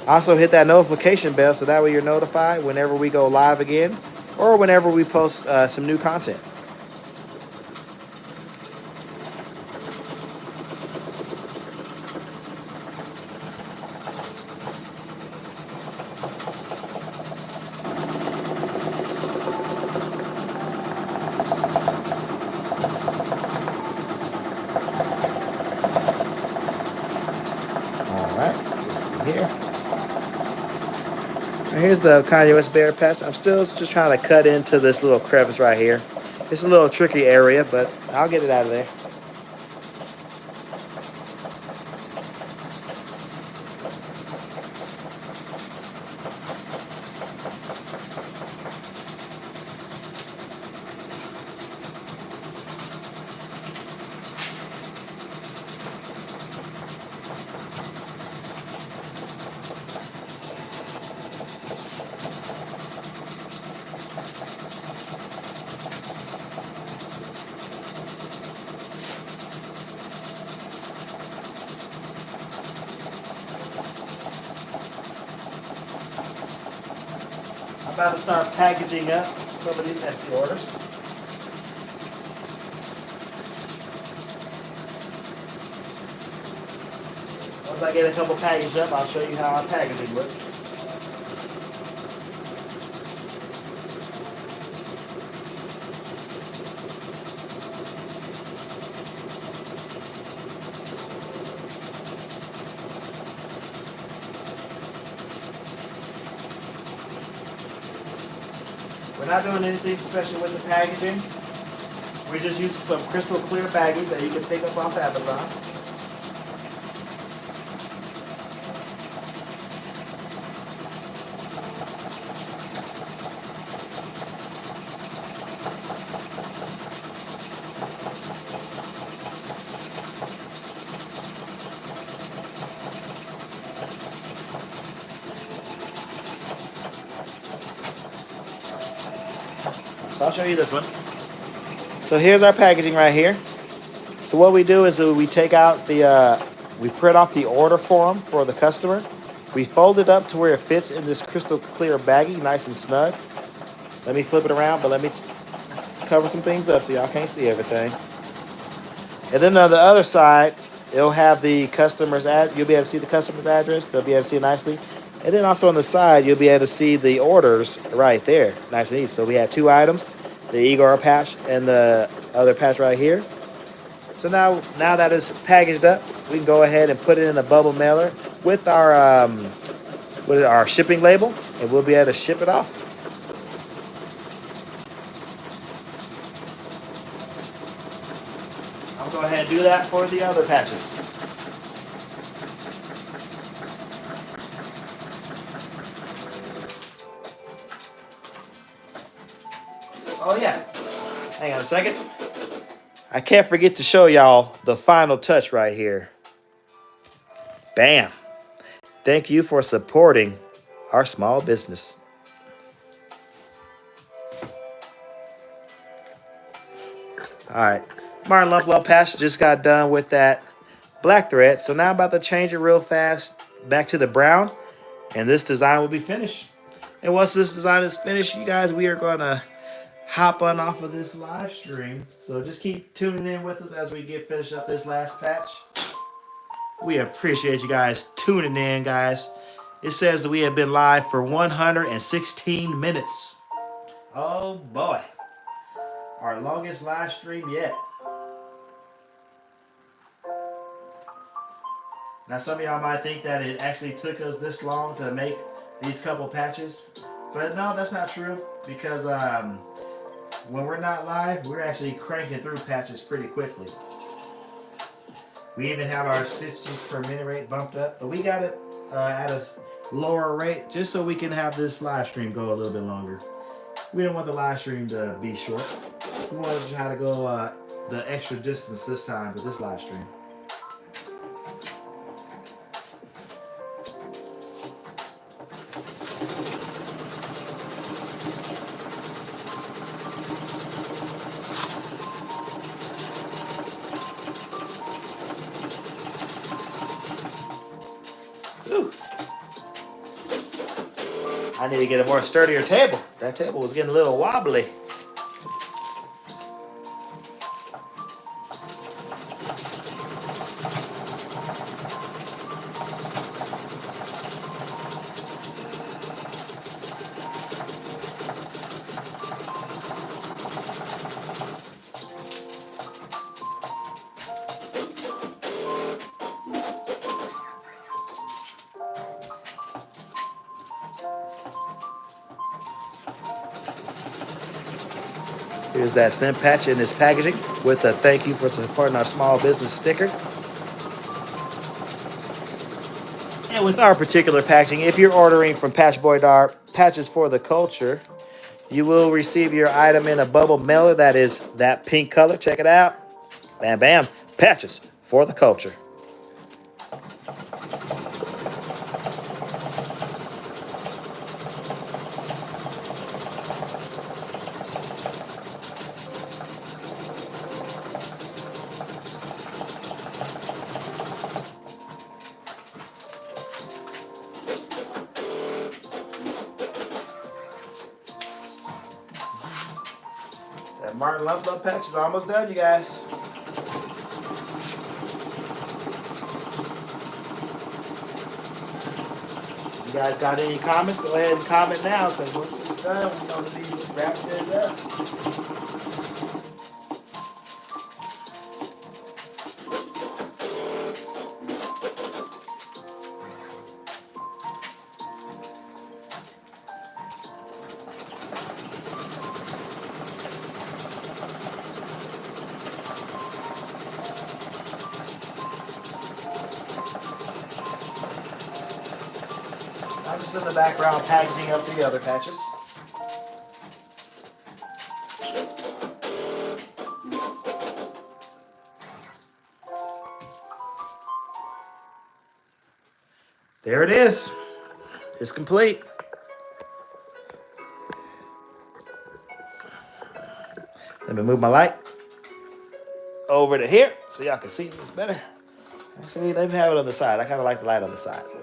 Also hit that notification bell so that way you're notified whenever we go live again or whenever we post some new content. Here's the Kanye West bear patch. I'm still just trying to cut into this little crevice right here. It's a little tricky area, but I'll get it out of there. About to start packaging up some of these Etsy orders. Once I get a couple packaged up, I'll show you how our packaging looks. We're not doing anything special with the packaging. We're just using some crystal clear baggies that you can pick up off Amazon. So I'll show you this one. So here's our packaging right here. So what we do is we take out the, we print off the order form for the customer. We fold it up to where it fits in this crystal clear baggie, nice and snug. Let me flip it around, but let me cover some things up so y'all can't see everything. And then on the other side, it'll have the customer's you'll be able to see the customer's address. They'll be able to see it nicely. And then also on the side, you'll be able to see the orders right there, nice and easy. So we had 2 items, the Igor patch and the other patch right here. So now that it's packaged up, we can go ahead and put it in a bubble mailer with our shipping label, and we'll be able to ship it off. I'll go ahead and do that for the other patches. Oh yeah, hang on a second. I can't forget to show y'all the final touch right here. Bam. Thank you for supporting our small business. All right, Martin Lump Lump patch just got done with that black thread. So now I'm about to change it real fast back to the brown, and this design will be finished. And once this design is finished, you guys, we are going to hop on off of this live stream. So just keep tuning in with us as we get finished up this last patch. We appreciate you guys tuning in, guys. It says that we have been live for 116 minutes. Oh boy. Our longest live stream yet. Now some of y'all might think that it actually took us this long to make these couple patches. But no, that's not true. Because when we're not live, we're actually cranking through patches pretty quickly. We even have our stitches per minute rate bumped up, but we got it at a lower rate just so we can have this live stream go a little bit longer. We don't want the live stream to be short. We want to try to go the extra distance this time with this live stream. I need to get a more sturdier table. That table was getting a little wobbly. Here's that scent patch in this packaging with a thank you for supporting our small business sticker. And with our particular packaging, if you're ordering from Patchboy Patches for the Culture, you will receive your item in a bubble mailer that is that pink color. Check it out. Bam, bam. Patches for the Culture. That Martin Lump Lump patch is almost done, you guys. guys got any comments, go ahead and comment now, because once it's done, we're going to be wrapping it up. I'm just in the background packaging up the other patches. There it is. It's complete. Let me move my light over to here so y'all can see this better. Actually, let me have it on the side. I kind of like the light on the side more.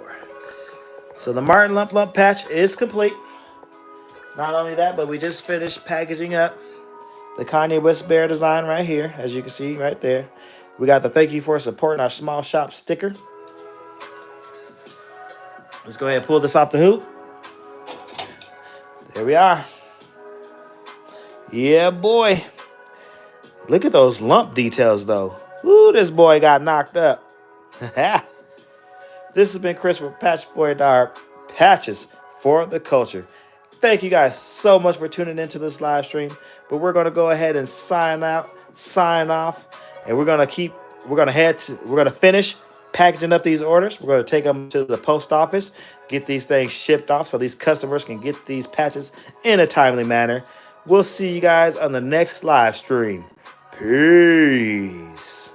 So the Martin Lump patch is complete. Not only that, but we just finished packaging up the Kanye West bear design right here, as you can see right there. We got the thank you for supporting our small shop sticker. Let's go ahead and pull this off the hoop. There we are. Yeah, boy. Look at those lump details, though. Ooh, this boy got knocked up. This has been Chris with Patch Boy Dark Patches for the Culture. Thank you guys so much for tuning into this live stream. But we're going to go ahead and sign off, and we're going to finish packaging up these orders. We're going to take them to the post office, get these things shipped off so these customers can get these patches in a timely manner. We'll see you guys on the next live stream. Peace.